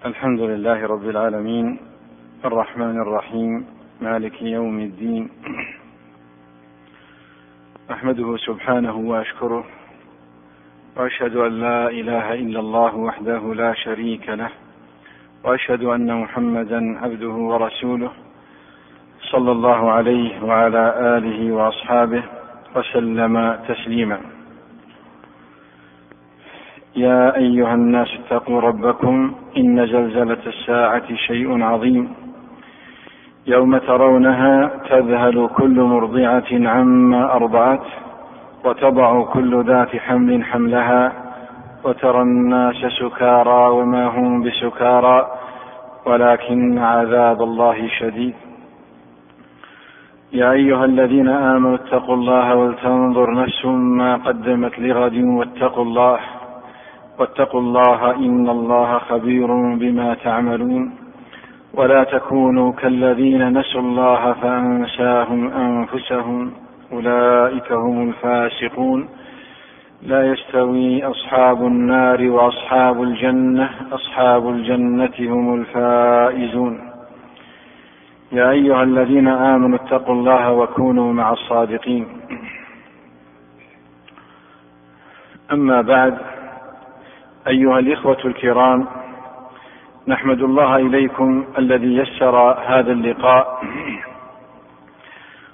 الحمد لله رب العالمين الرحمن الرحيم مالك يوم الدين. أحمده سبحانه وأشكره، وأشهد أن لا إله إلا الله وحده لا شريك له، وأشهد أن محمدا عبده ورسوله صلى الله عليه وعلى آله وأصحابه وسلم تسليما. يا أيها الناس اتقوا ربكم إن زلزلة الساعة شيء عظيم، يوم ترونها تذهل كل مرضعة عما أرضعت وتضع كل ذات حمل حملها وترى الناس سكارى وما هم بسكارى ولكن عذاب الله شديد. يا أيها الذين آمنوا اتقوا الله ولتنظر نفس ما قدمت لغد واتقوا الله إن الله خبير بما تعملون. ولا تكونوا كالذين نسوا الله فأنساهم أنفسهم أولئك هم الفاسقون. لا يستوي أصحاب النار وأصحاب الجنة، أصحاب الجنة هم الفائزون. يا أيها الذين آمنوا اتقوا الله وكونوا مع الصادقين. أما بعد، أيها الإخوة الكرام، نحمد الله إليكم الذي يسر هذا اللقاء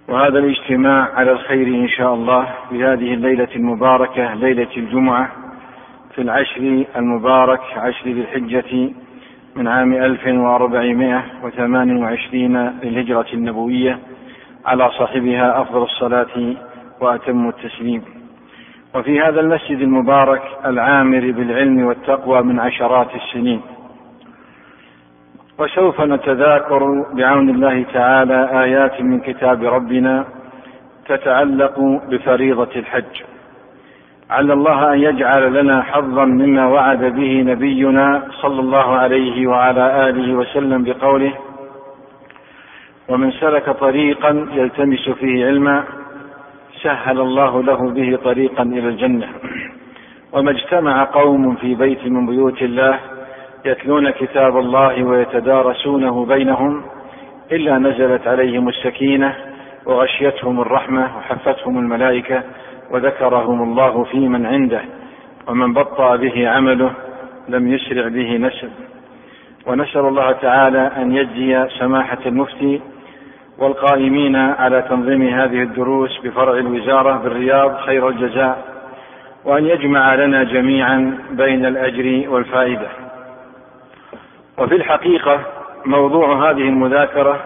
وهذا الاجتماع على الخير إن شاء الله في هذه الليلة المباركة، ليلة الجمعة في العشر المبارك، عشر ذي الحجة من عام 1428 للهجرة النبوية، على صاحبها أفضل الصلاة وأتم التسليم. وفي هذا المسجد المبارك العامر بالعلم والتقوى من عشرات السنين. وسوف نتذاكر بعون الله تعالى آيات من كتاب ربنا تتعلق بفريضة الحج، على الله أن يجعل لنا حظا مما وعد به نبينا صلى الله عليه وعلى آله وسلم بقوله: ومن سلك طريقا يلتمس فيه علما سهل الله له به طريقا إلى الجنة. وما اجتمع قوم في بيت من بيوت الله يتلون كتاب الله ويتدارسونه بينهم إلا نزلت عليهم السكينة وغشيتهم الرحمة وحفتهم الملائكة وذكرهم الله في من عنده. ومن بطأ به عمله لم يسرع به نسب. ونسأل الله تعالى أن يجزي سماحة المفتي والقائمين على تنظيم هذه الدروس بفرع الوزارة بالرياض خير الجزاء، وأن يجمع لنا جميعا بين الأجر والفائدة. وفي الحقيقة موضوع هذه المذاكرة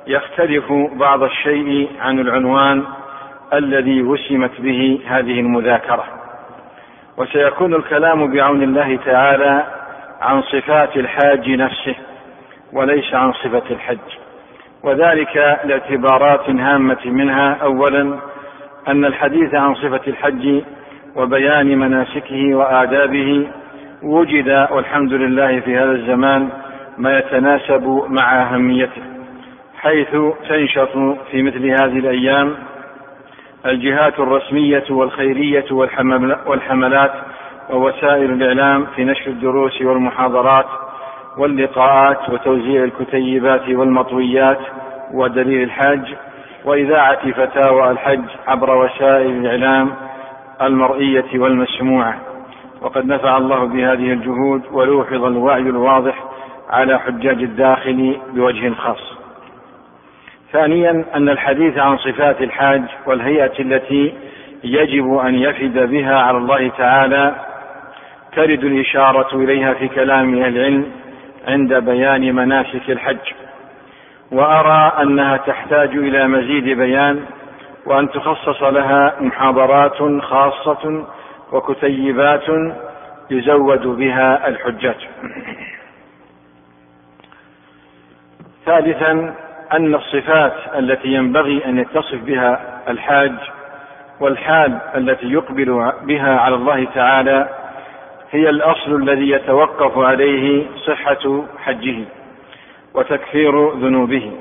يختلف بعض الشيء عن العنوان الذي وسمت به هذه المذاكرة، وسيكون الكلام بعون الله تعالى عن صفات الحاج نفسه وليس عن صفة الحج، وذلك لاعتبارات هامة. منها أولا أن الحديث عن صفة الحج وبيان مناسكه وآدابه وجد والحمد لله في هذا الزمان ما يتناسب مع أهميته، حيث تنشط في مثل هذه الأيام الجهات الرسمية والخيرية والحملات ووسائل الإعلام في نشر الدروس والمحاضرات واللقاءات وتوزيع الكتيبات والمطويات ودليل الحج وإذاعة فتاوى الحج عبر وسائل الإعلام المرئية والمسموعة. وقد نفع الله بهذه الجهود ولوحظ الوعي الواضح على حجاج الداخل بوجه خاص. ثانيا أن الحديث عن صفات الحاج والهيئة التي يجب أن يفد بها على الله تعالى ترد الإشارة إليها في كلام أهل العلم عند بيان مناسك الحج، وأرى أنها تحتاج إلى مزيد بيان، وأن تخصص لها محاضرات خاصة وكتيبات يزود بها الحجاج. ثالثا أن الصفات التي ينبغي أن يتصف بها الحاج والحال التي يقبل بها على الله تعالى هي الأصل الذي يتوقف عليه صحة حجه وتكفير ذنوبه.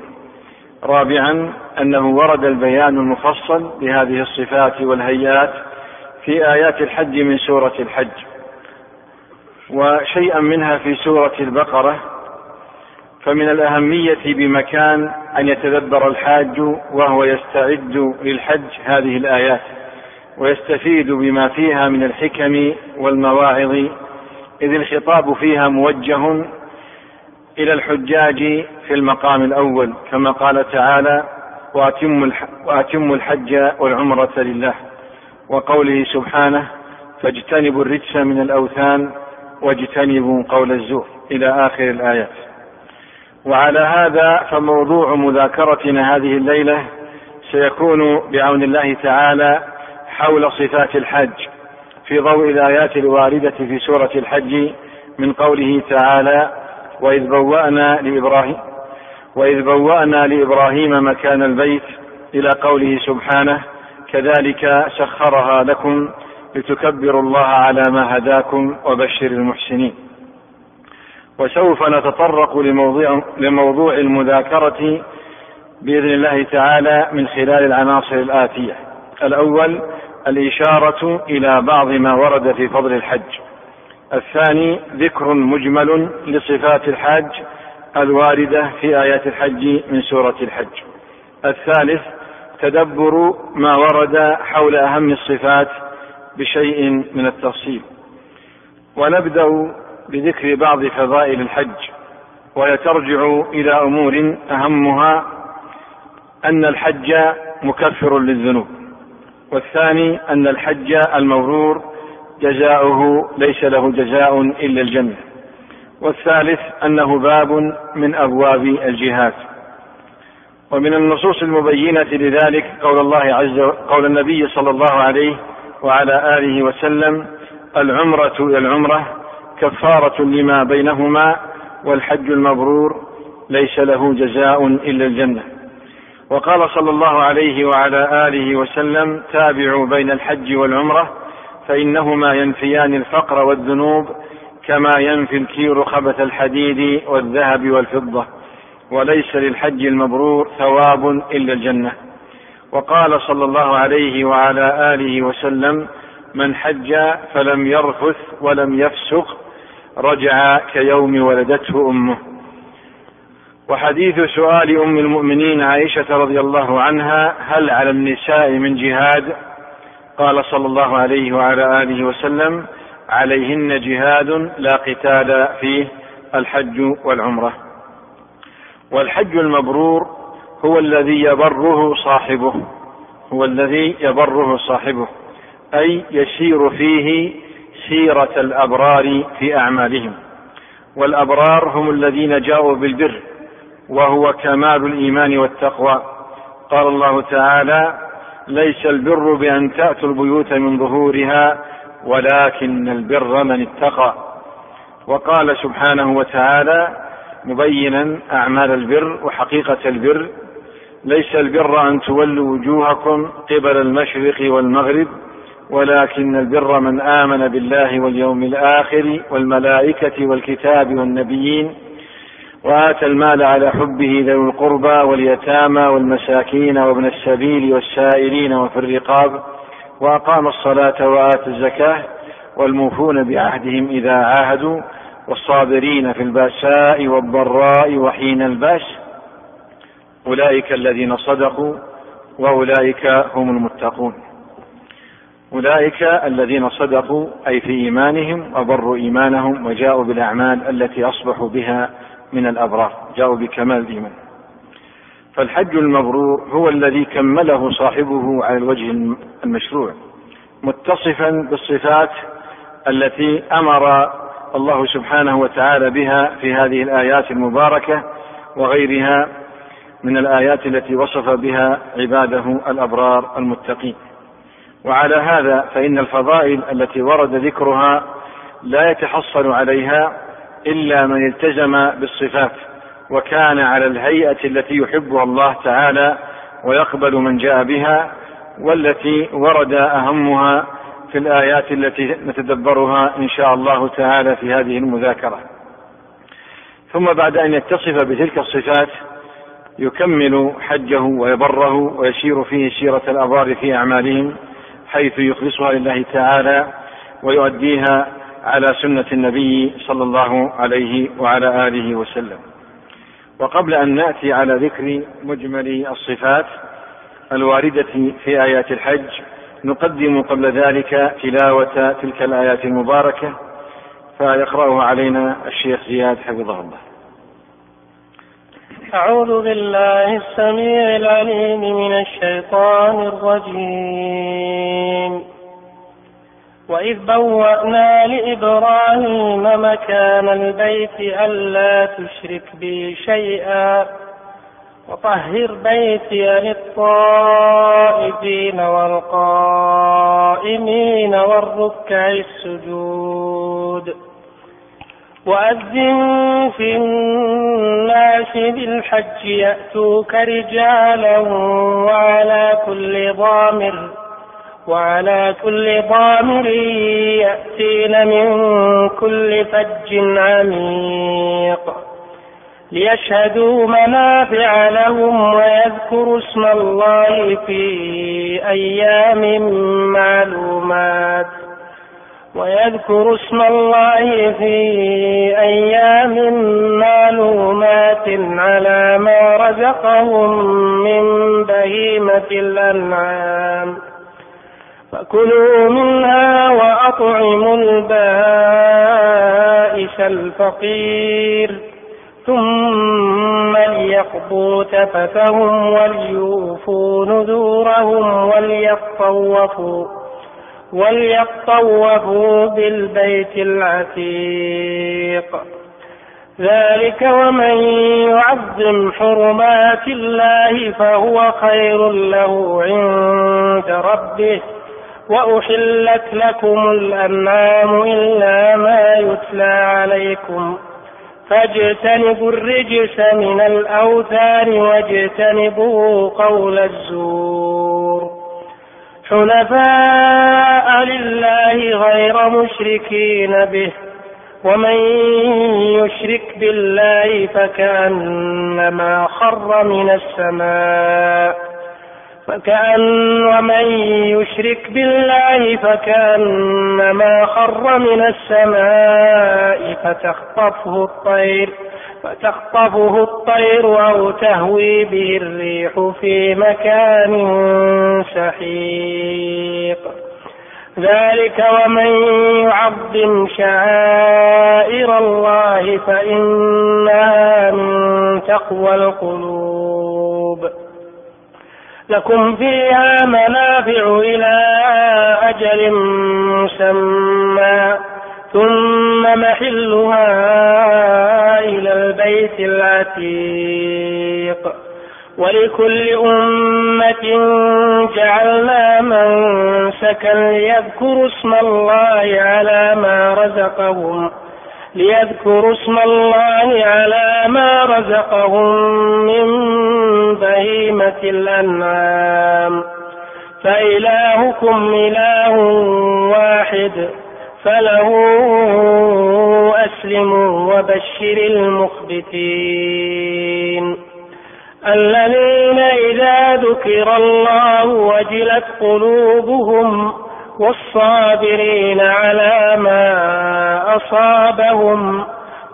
رابعا أنه ورد البيان المفصل لهذه الصفات والهيئات في آيات الحج من سورة الحج، وشيئا منها في سورة البقرة. فمن الأهمية بمكان أن يتدبر الحاج وهو يستعد للحج هذه الآيات، ويستفيد بما فيها من الحكم والمواعظ، إذ الخطاب فيها موجه إلى الحجاج في المقام الأول، كما قال تعالى: وأتموا الحج والعمرة لله، وقوله سبحانه: فاجتنبوا الرجس من الأوثان واجتنبوا قول الزور، إلى آخر الآيات. وعلى هذا فموضوع مذاكرتنا هذه الليلة سيكون بعون الله تعالى حول صفات الحج في ضوء الآيات الواردة في سورة الحج، من قوله تعالى: وإذ بوأنا لإبراهيم مكان البيت، إلى قوله سبحانه: كذلك سخرها لكم لتكبروا الله على ما هداكم وبشر المحسنين. وسوف نتطرق لموضوع المذاكرة بإذن الله تعالى من خلال العناصر الآتية: الأول الإشارة إلى بعض ما ورد في فضل الحج. الثاني ذكر مجمل لصفات الحج الواردة في آيات الحج من سورة الحج. الثالث تدبر ما ورد حول أهم الصفات بشيء من التفصيل. ونبدأ بذكر بعض فضائل الحج، وهي ترجع إلى أمور أهمها أن الحج مكفر للذنوب، والثاني أن الحج المبرور جزاؤه ليس له جزاء إلا الجنة، والثالث أنه باب من أبواب الجهاد. ومن النصوص المبينة لذلك قول النبي صلى الله عليه وعلى آله وسلم: العمرة إلى العمرة كفارة لما بينهما، والحج المبرور ليس له جزاء إلا الجنة. وقال صلى الله عليه وعلى آله وسلم: تابعوا بين الحج والعمرة فإنهما ينفيان الفقر والذنوب كما ينفي الكير خبث الحديد والذهب والفضة، وليس للحج المبرور ثواب إلا الجنة. وقال صلى الله عليه وعلى آله وسلم: من حج فلم يرفث ولم يفسق رجع كيوم ولدته أمه. وحديث سؤال أم المؤمنين عائشة رضي الله عنها: هل على النساء من جهاد؟ قال صلى الله عليه وعلى آله وسلم: عليهن جهاد لا قتال فيه، الحج والعمرة. والحج المبرور هو الذي يبره صاحبه، أي يسير فيه سيرة الأبرار في أعمالهم. والأبرار هم الذين جاءوا بالبر، وهو كمال الإيمان والتقوى. قال الله تعالى: ليس البر بأن تأتوا البيوت من ظهورها ولكن البر من اتقى. وقال سبحانه وتعالى مبينا أعمال البر وحقيقة البر: ليس البر أن تولوا وجوهكم قبل المشرق والمغرب ولكن البر من آمن بالله واليوم الآخر والملائكة والكتاب والنبيين وآتى المال على حبه ذوي القربى واليتامى والمساكين وابن السبيل والسائلين وفي الرقاب وأقام الصلاة وآتى الزكاة والموفون بعهدهم إذا عاهدوا والصابرين في البأساء والضراء وحين البأس أولئك الذين صدقوا وأولئك هم المتقون. أولئك الذين صدقوا أي في إيمانهم وبروا إيمانهم وجاءوا بالأعمال التي أصبحوا بها من الأبرار، جاءوا بكمال الإيمان. فالحج المبرور هو الذي كمله صاحبه على الوجه المشروع، متصفا بالصفات التي أمر الله سبحانه وتعالى بها في هذه الآيات المباركة وغيرها من الآيات التي وصف بها عباده الأبرار المتقين. وعلى هذا فإن الفضائل التي ورد ذكرها لا يتحصل عليها إلا من التزم بالصفات وكان على الهيئة التي يحبها الله تعالى ويقبل من جاء بها، والتي ورد أهمها في الآيات التي نتدبرها إن شاء الله تعالى في هذه المذاكرة. ثم بعد أن يتصف بتلك الصفات يكمل حجه ويبره ويسير فيه سيرة الأبرار في أعمالهم، حيث يخلصها لله تعالى ويؤديها على سنة النبي صلى الله عليه وعلى آله وسلم. وقبل أن نأتي على ذكر مجمل الصفات الواردة في آيات الحج نقدم قبل ذلك تلاوة تلك الآيات المباركة، فيقرأها علينا الشيخ زياد حفظه الله. أعوذ بالله السميع العليم من الشيطان الرجيم. وإذ بوأنا لإبراهيم مكان البيت ألا تشرك بي شيئا وطهر بيتي للطائفين والقائمين والركع السجود. وأذن في الناس بالحج يأتوك رجالا وعلى كل ضامر يأتين من كل فج عميق ليشهدوا منافع لهم ويذكروا اسم الله في أيام معلومات على ما رزقهم من بهيمة الأنعام فكلوا منها وأطعموا البائس الفقير ثم ليقضوا تفثهم وليوفوا نذورهم وليطوفوا بالبيت العتيق. ذلك ومن يعظم حرمات الله فهو خير له عند ربه. وأحلت لكم الأنعام إلا ما يتلى عليكم فاجتنبوا الرجس من الأوثان واجتنبوا قول الزور حنفاء لله غير مشركين به. ومن يشرك بالله فكأنما خر من السماء فتخطفه الطير أو تهوي به الريح في مكان سحيق. ذلك ومن يعظم شعائر الله فإنها من تقوى القلوب. لكم فيها منافع إلى أجل مسمى ثم محلها إلى البيت العتيق. ولكل أمة جعلنا منسكا ليذكروا اسم الله على ما رزقهم من بهيمة الأنعام فإلهكم إله واحد فله أسلموا وبشر المخبتين الذين إذا ذكر الله وجلت قلوبهم والصابرين على ما أصابهم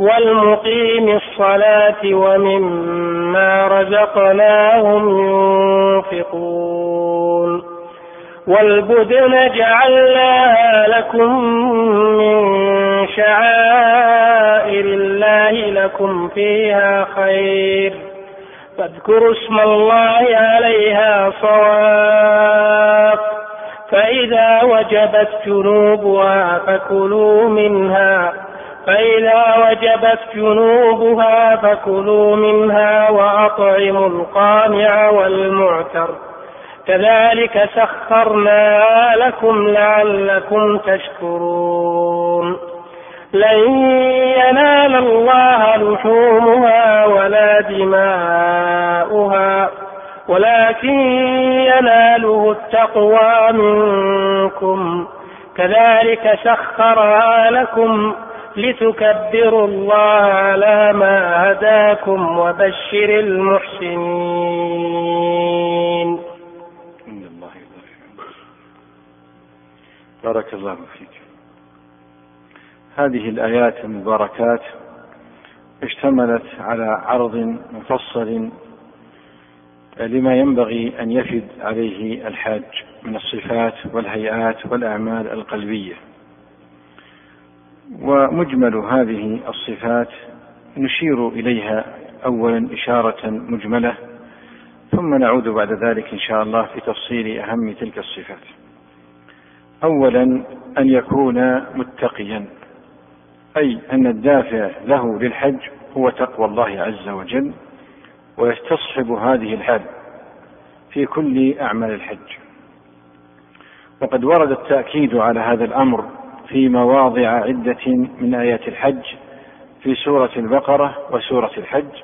والمقيم الصلاة ومما رزقناهم ينفقون. والبدن جعلناها لكم من شعائر الله لكم فيها خير فاذكروا اسم الله عليها صواف فإذا وجبت جنوبها فكلوا منها وأطعموا القانع والمعتر كذلك سخرناها لكم لعلكم تشكرون. لن ينال الله لحومها ولا دماؤها ولكن يناله التقوى منكم كذلك سخرها لكم لتكبروا الله على ما هداكم وبشر المحسنين. بارك الله فيك. هذه الآيات المباركات اشتملت على عرض مفصل لما ينبغي أن يفد عليه الحاج من الصفات والهيئات والأعمال القلبية. ومجمل هذه الصفات نشير إليها أولا إشارة مجملة، ثم نعود بعد ذلك إن شاء الله في تفصيل أهم تلك الصفات. أولا أن يكون متقيا، أي أن الدافع له للحج هو تقوى الله عز وجل، ويستصحب هذه الحال في كل أعمال الحج. وقد ورد التأكيد على هذا الأمر في مواضع عدة من آيات الحج في سورة البقرة وسورة الحج،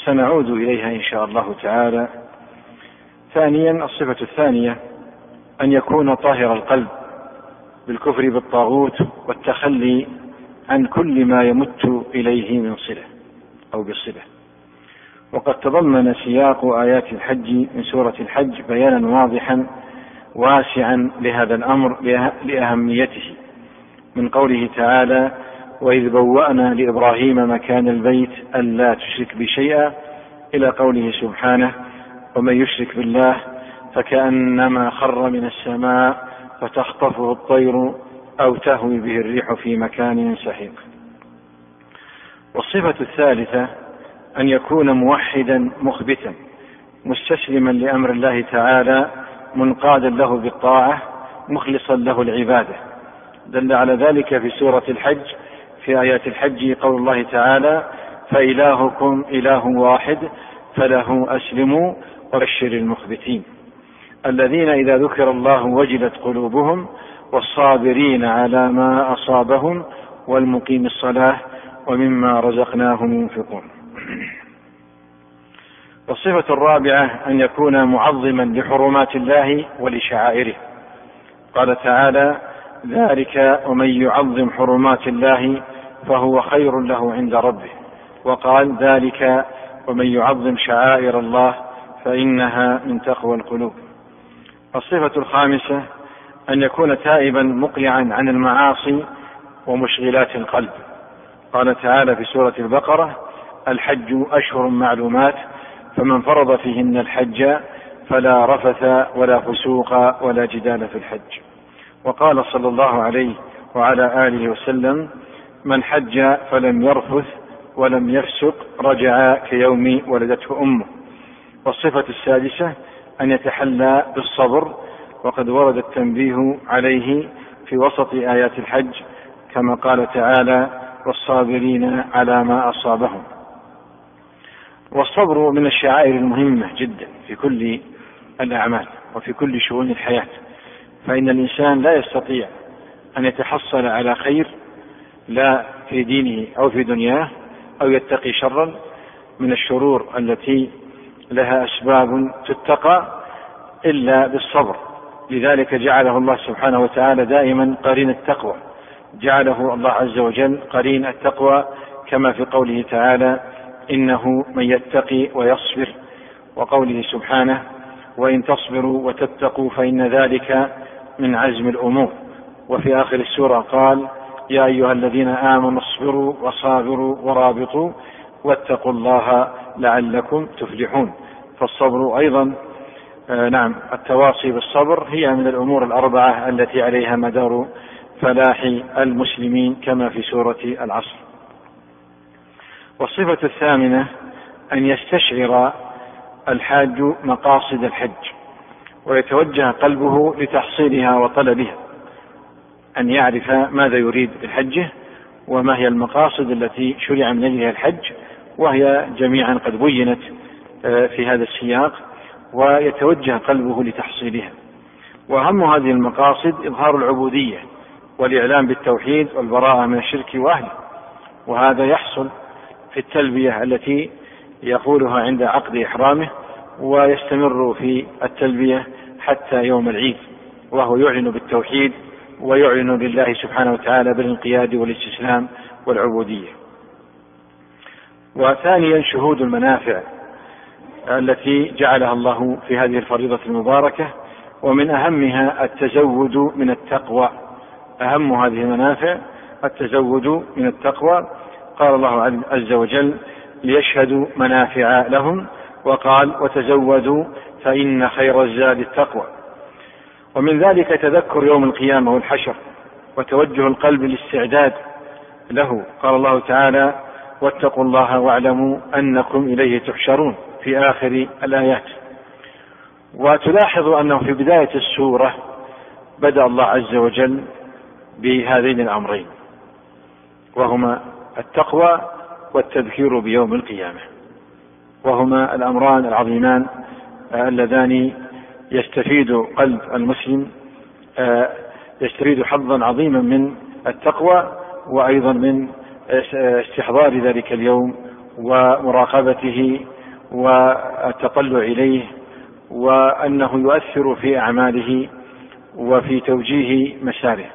سنعود إليها إن شاء الله تعالى. ثانيا الصفة الثانية أن يكون طاهر القلب بالكفر بالطاغوت والتخلي عن كل ما يمت إليه من صلة أو بصلة. وقد تضمن سياق آيات الحج من سورة الحج بيانا واضحا واسعا لهذا الأمر لأهميته، من قوله تعالى: وإذ بوأنا لإبراهيم مكان البيت ألا تشرك بي شيئا، إلى قوله سبحانه: ومن يشرك بالله فكأنما خر من السماء فتخطفه الطير أو تهوي به الريح في مكان سحيق. والصفة الثالثة أن يكون موحدا مخبتا مستسلما لأمر الله تعالى منقادا له بالطاعة مخلصا له العبادة. دل على ذلك في سورة الحج في آيات الحج قول الله تعالى: فإلهكم إله واحد فله أسلموا وبشر المخبتين الذين إذا ذكر الله وجلت قلوبهم والصابرين على ما أصابهم والمقيم الصلاة ومما رزقناهم ينفقون. والصفة الرابعة أن يكون معظما لحرمات الله ولشعائره. قال تعالى: ذلك ومن يعظم حرمات الله فهو خير له عند ربه. وقال: ذلك ومن يعظم شعائر الله فإنها من تقوى القلوب. الصفة الخامسة أن يكون تائبا مقلعا عن المعاصي ومشغلات القلب. قال تعالى في سورة البقرة: الحج أشهر معلومات فمن فرض فيهن الحج فلا رفث ولا فسوق ولا جدال في الحج. وقال صلى الله عليه وعلى آله وسلم: من حج فلم يرفث ولم يفسق رجع كيوم ولدته أمه. والصفة السادسة أن يتحلى بالصبر، وقد ورد التنبيه عليه في وسط آيات الحج كما قال تعالى: والصابرين على ما أصابهم. والصبر من الشعائر المهمة جدا في كل الأعمال وفي كل شؤون الحياة، فإن الإنسان لا يستطيع أن يتحصل على خير لا في دينه أو في دنياه أو يتقي شرا من الشرور التي لها أسباب تتقى إلا بالصبر. لذلك جعله الله سبحانه وتعالى دائما قرين التقوى، جعله الله عز وجل قرين التقوى كما في قوله تعالى: إنه من يتقي ويصبر، وقوله سبحانه: وإن تصبروا وتتقوا فإن ذلك من عزم الأمور. وفي آخر السورة قال: يا أيها الذين آمنوا اصبروا وصابروا ورابطوا واتقوا الله لعلكم تفلحون. فالصبر أيضا التواصي بالصبر هي من الأمور الأربعة التي عليها مدار فلاح المسلمين كما في سورة العصر. والصفة الثامنة أن يستشعر الحاج مقاصد الحج ويتوجه قلبه لتحصيلها وطلبها، أن يعرف ماذا يريد بالحجه وما هي المقاصد التي شرع من أجلها الحج، وهي جميعا قد بينت في هذا السياق، ويتوجه قلبه لتحصيلها. وأهم هذه المقاصد إظهار العبودية والإعلام بالتوحيد والبراءة من الشرك وأهله، وهذا يحصل في التلبية التي يقولها عند عقد إحرامه، ويستمر في التلبية حتى يوم العيد، وهو يعلن بالتوحيد ويعلن لله سبحانه وتعالى بالانقياد والاستسلام والعبودية. وثانيا شهود المنافع التي جعلها الله في هذه الفريضة المباركة، ومن أهمها التزود من التقوى. أهم هذه المنافع التزود من التقوى. قال الله عز وجل ليشهدوا منافع لهم، وقال وتزودوا فإن خير الزاد التقوى. ومن ذلك تذكر يوم القيامة والحشر وتوجه القلب للاستعداد له. قال الله تعالى واتقوا الله واعلموا أنكم إليه تحشرون في آخر الآيات. وتلاحظ أنه في بداية السورة بدأ الله عز وجل بهذين الأمرين، وهما التقوى والتذكير بيوم القيامة، وهما الأمران العظيمان اللذان يستفيد قلب المسلم، يستفيد حظا عظيما من التقوى، وأيضا من استحضار ذلك اليوم ومراقبته والتطلع إليه، وأنه يؤثر في أعماله وفي توجيه مساره.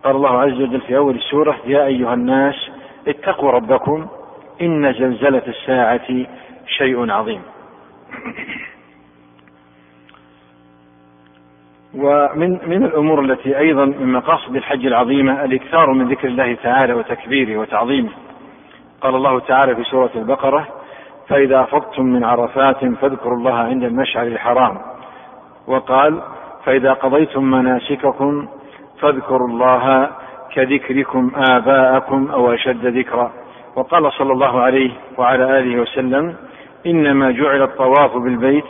قال الله عز وجل في أول السورة يا أيها الناس اتقوا ربكم إن زلزلة الساعة شيء عظيم. ومن الأمور التي أيضا من مقاصد الحج العظيمة الإكثار من ذكر الله تعالى وتكبيره وتعظيمه. قال الله تعالى في سورة البقرة فإذا أفضتم من عرفات فاذكروا الله عند المشعر الحرام، وقال فإذا قضيتم مناسككم فاذكروا الله كذكركم آباءكم أو أشد ذكرا. وقال صلى الله عليه وعلى آله وسلم إنما جعل الطواف بالبيت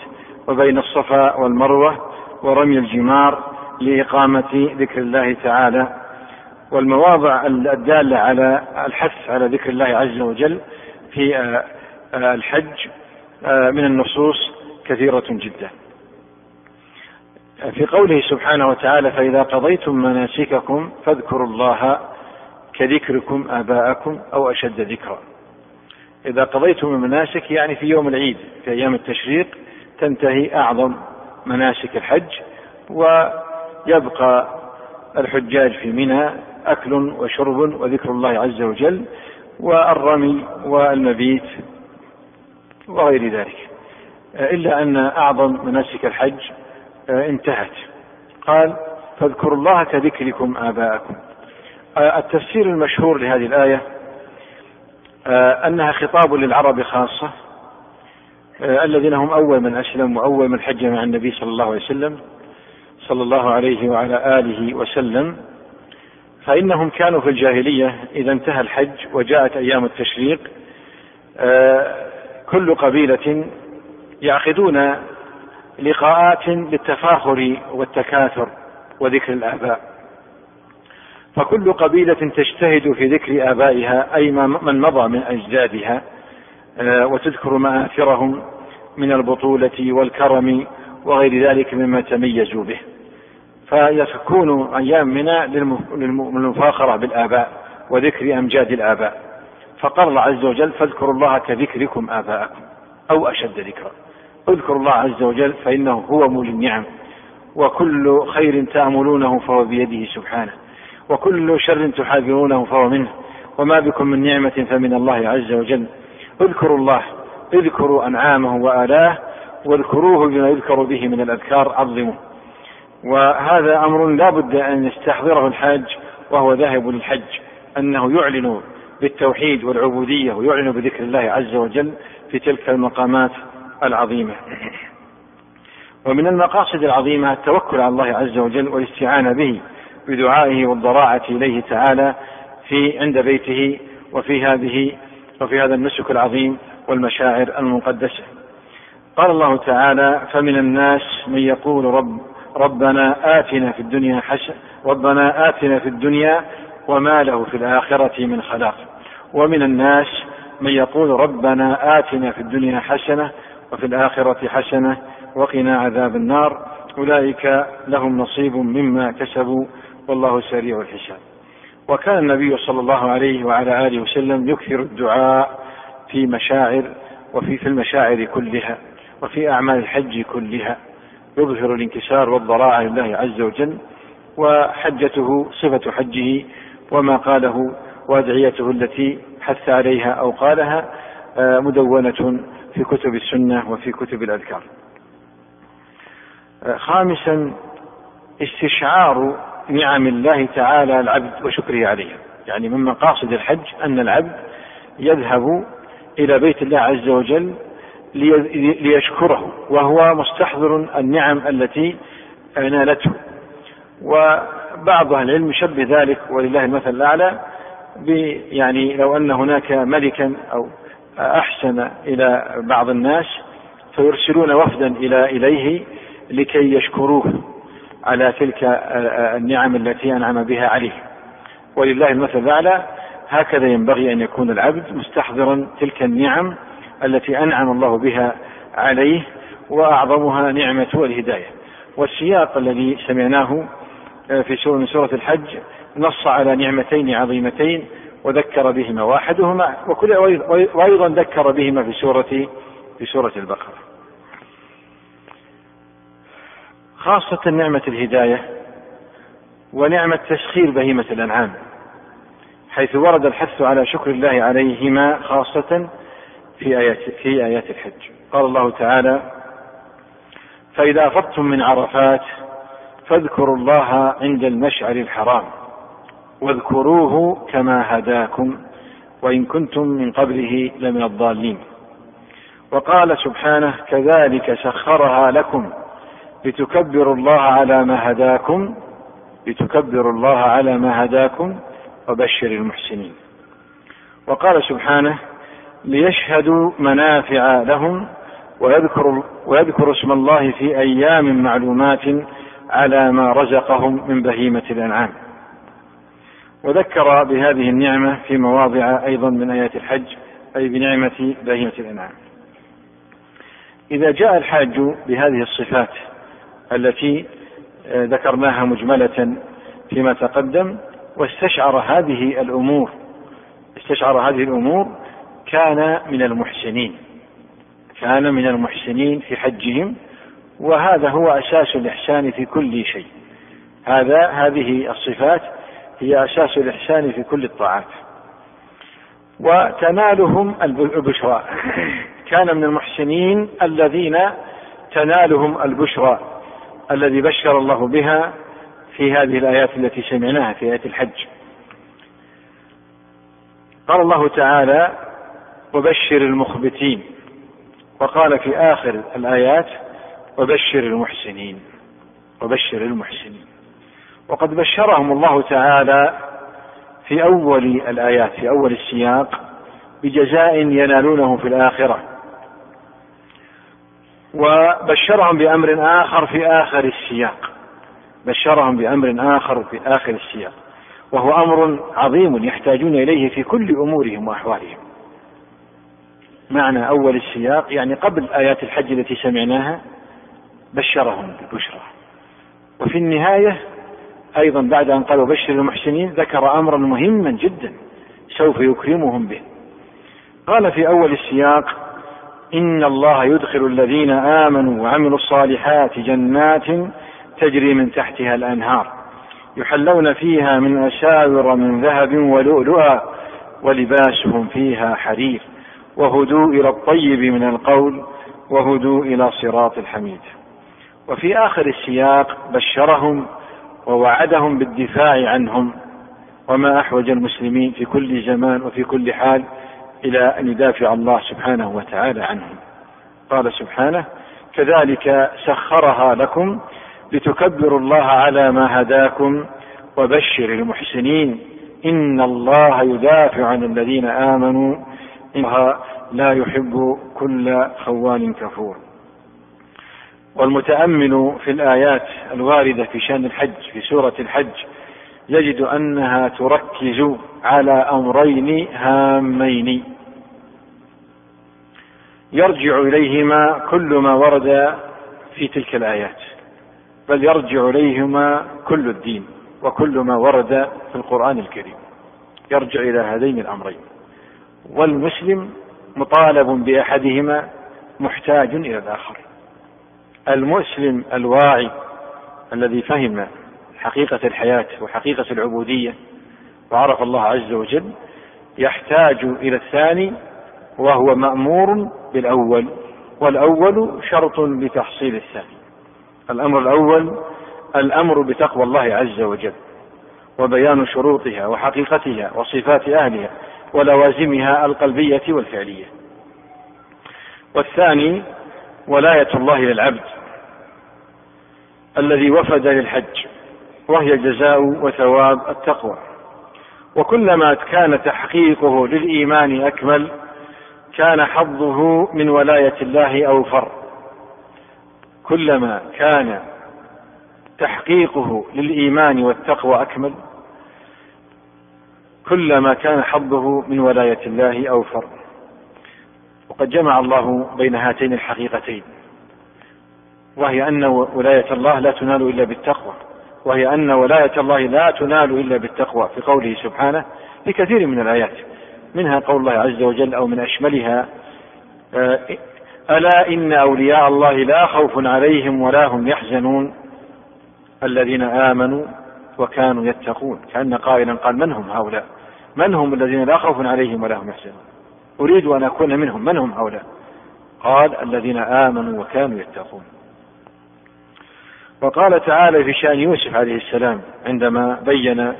وبين الصفا والمروة ورمي الجمار لإقامة ذكر الله تعالى. والمواضع الدالة على الحث على ذكر الله عز وجل في الحج من النصوص كثيرة جدا. في قوله سبحانه وتعالى فإذا قضيتم مناسككم فاذكروا الله كذكركم آباءكم أو أشد ذكرا. إذا قضيتم المناسك يعني في يوم العيد في أيام التشريق تنتهي أعظم مناسك الحج، ويبقى الحجاج في منى أكل وشرب وذكر الله عز وجل والرمي والمبيت وغير ذلك، إلا أن أعظم مناسك الحج انتهت. قال فاذكروا الله كذكركم آباءكم. التفسير المشهور لهذه الآية أنها خطاب للعرب خاصة الذين هم أول من أسلم وأول من حج مع النبي صلى الله عليه وسلم صلى الله عليه وعلى آله وسلم، فإنهم كانوا في الجاهلية إذا انتهى الحج وجاءت أيام التشريق كل قبيلة يعقدون لقاءات للتفاخر والتكاثر وذكر الآباء، فكل قبيلة تجتهد في ذكر آبائها أي من مضى من أجدادها وتذكر مآثرهم من البطولة والكرم وغير ذلك مما تميزوا به، فيكون أيام منى للمفاخرة بالآباء وذكر أمجاد الآباء. فقال الله عز وجل فاذكروا الله كذكركم آباءكم أو أشد ذكرا. اذكروا الله عز وجل فإنه هو مولي النعم، وكل خير تأملونه فهو بيده سبحانه، وكل شر تحاذرونه فهو منه، وما بكم من نعمة فمن الله عز وجل. اذكروا الله، اذكروا أنعامه وآلاه واذكروه بما يذكر به من الأذكار عظموا. وهذا أمر لا بد أن يستحضره الحاج وهو ذاهب للحج، أنه يعلن بالتوحيد والعبودية ويعلن بذكر الله عز وجل في تلك المقامات العظيمة. ومن المقاصد العظيمة التوكل على الله عز وجل والاستعانة به بدعائه والضراعة إليه تعالى عند بيته وفي هذا النسك العظيم والمشاعر المقدسة. قال الله تعالى فمن الناس من يقول ربنا آتنا في الدنيا حسنة ربنا آتنا في الدنيا وما له في الآخرة من خلاق. ومن الناس من يقول ربنا آتنا في الدنيا حسنة وفي الآخرة حسنة وقنا عذاب النار أولئك لهم نصيب مما كسبوا والله سريع الحساب. وكان النبي صلى الله عليه وعلى آله وسلم يكثر الدعاء في مشاعر وفي المشاعر كلها وفي أعمال الحج كلها، يظهر الانكسار والضراعة لله عز وجل، وحجته صفة حجه وما قاله وأدعيته التي حث عليها أو قالها مدونة في كتب السنة وفي كتب الأذكار. خامسا استشعار نعم الله تعالى العبد وشكره عليها، يعني من مقاصد الحج أن العبد يذهب إلى بيت الله عز وجل ليشكره، وهو مستحضر النعم التي نالته. وبعض أهل العلم يشبه ذلك ولله المثل الأعلى يعني لو أن هناك ملكا أو أحسن إلى بعض الناس فيرسلون وفدا إليه لكي يشكروه على تلك النعم التي أنعم بها عليه. ولله المثل الأعلى هكذا ينبغي أن يكون العبد مستحضرا تلك النعم التي أنعم الله بها عليه، وأعظمها نعمة الهداية. والسياق الذي سمعناه في سورة الحج نص على نعمتين عظيمتين وذكر بهما واحدهما، وأيضا ذكر بهما في سورة البقرة. خاصة نعمة الهداية ونعمة تسخير بهيمة الأنعام، حيث ورد الحث على شكر الله عليهما خاصة في آيات الحج. قال الله تعالى: فإذا أفضتم من عرفات فاذكروا الله عند المشعر الحرام واذكروه كما هداكم وإن كنتم من قبله لمن الضالين. وقال سبحانه: كذلك سخرها لكم لتكبروا الله على ما هداكم وبشر المحسنين. وقال سبحانه: ليشهدوا منافع لهم ويذكروا اسم الله في أيام معلومات على ما رزقهم من بهيمة الأنعام. وذكر بهذه النعمة في مواضع أيضا من آيات الحج، أي بنعمة بهيمة الأنعام. إذا جاء الحاج بهذه الصفات التي ذكرناها مجملة فيما تقدم واستشعر هذه الأمور كان من المحسنين في حجهم، وهذا هو أساس الإحسان في كل شيء. هذه الصفات هي أساس الإحسان في كل الطاعات. وتنالهم البشرى، كان من المحسنين الذين تنالهم البشرى الذي بشر الله بها في هذه الآيات التي سمعناها في آيات الحج. قال الله تعالى: وبشر المخبتين. وقال في آخر الآيات: وبشر المحسنين. وقد بشرهم الله تعالى في أول الآيات، في أول السياق، بجزاء ينالونه في الآخرة، وبشرهم بأمر آخر في آخر السياق، وهو أمر عظيم يحتاجون إليه في كل أمورهم وأحوالهم. معنى أول السياق يعني قبل آيات الحج التي سمعناها بشرهم بالبشرى، وفي النهاية أيضا بعد أن قال وبشر المحسنين ذكر أمرا مهما جدا سوف يكرمهم به. قال في أول السياق: إن الله يدخل الذين آمنوا وعملوا الصالحات جنات تجري من تحتها الأنهار يحلون فيها من أساور من ذهب ولؤلؤا ولباسهم فيها حرير وهدوا إلى الطيب من القول وهدوا إلى صراط الحميد. وفي آخر السياق بشرهم ووعدهم بالدفاع عنهم، وما أحوج المسلمين في كل زمان وفي كل حال إلى أن يدافع الله سبحانه وتعالى عنهم. قال سبحانه: كذلك سخرها لكم لتكبروا الله على ما هداكم وبشر المحسنين إن الله يدافع عن الذين آمنوا إن الله لا يحب كل خوان كفور. والمتأمل في الآيات الواردة في شأن الحج في سورة الحج يجد أنها تركز على أمرين هامين يرجع إليهما كل ما ورد في تلك الآيات، بل يرجع إليهما كل الدين وكل ما ورد في القرآن الكريم يرجع إلى هذين الأمرين، والمسلم مطالب بأحدهما محتاج إلى الآخر. المسلم الواعي الذي فهم حقيقة الحياة وحقيقة العبودية وعرف الله عز وجل يحتاج إلى الثاني، وهو مأمور بالأول، والأول شرط لتحصيل الثاني. الأمر الأول الأمر بتقوى الله عز وجل، وبيان شروطها وحقيقتها وصفات أهلها ولوازمها القلبية والفعلية. والثاني ولاية الله للعبد الذي وفد للحج، وهي جزاء وثواب التقوى. وكلما كان تحقيقه للإيمان أكمل كان حظه من ولاية الله أوفر. كلما كان تحقيقه للإيمان والتقوى أكمل كلما كان حظه من ولاية الله أوفر. وقد جمع الله بين هاتين الحقيقتين، وهي أن ولاية الله لا تنال إلا بالتقوى، وهي أن ولاية الله لا تنال إلا بالتقوى في قوله سبحانه في كثير من الآيات، منها قول الله عز وجل أو من أشملها ألا إن أولياء الله لا خوف عليهم ولا هم يحزنون الذين آمنوا وكانوا يتقون. كأن قائلا قال من هم هؤلاء؟ من هم الذين لا خوف عليهم ولا هم يحزنون؟ أريد أن أكون منهم. من هم هؤلاء؟ قال الذين آمنوا وكانوا يتقون. وقال تعالى في شأن يوسف عليه السلام عندما بين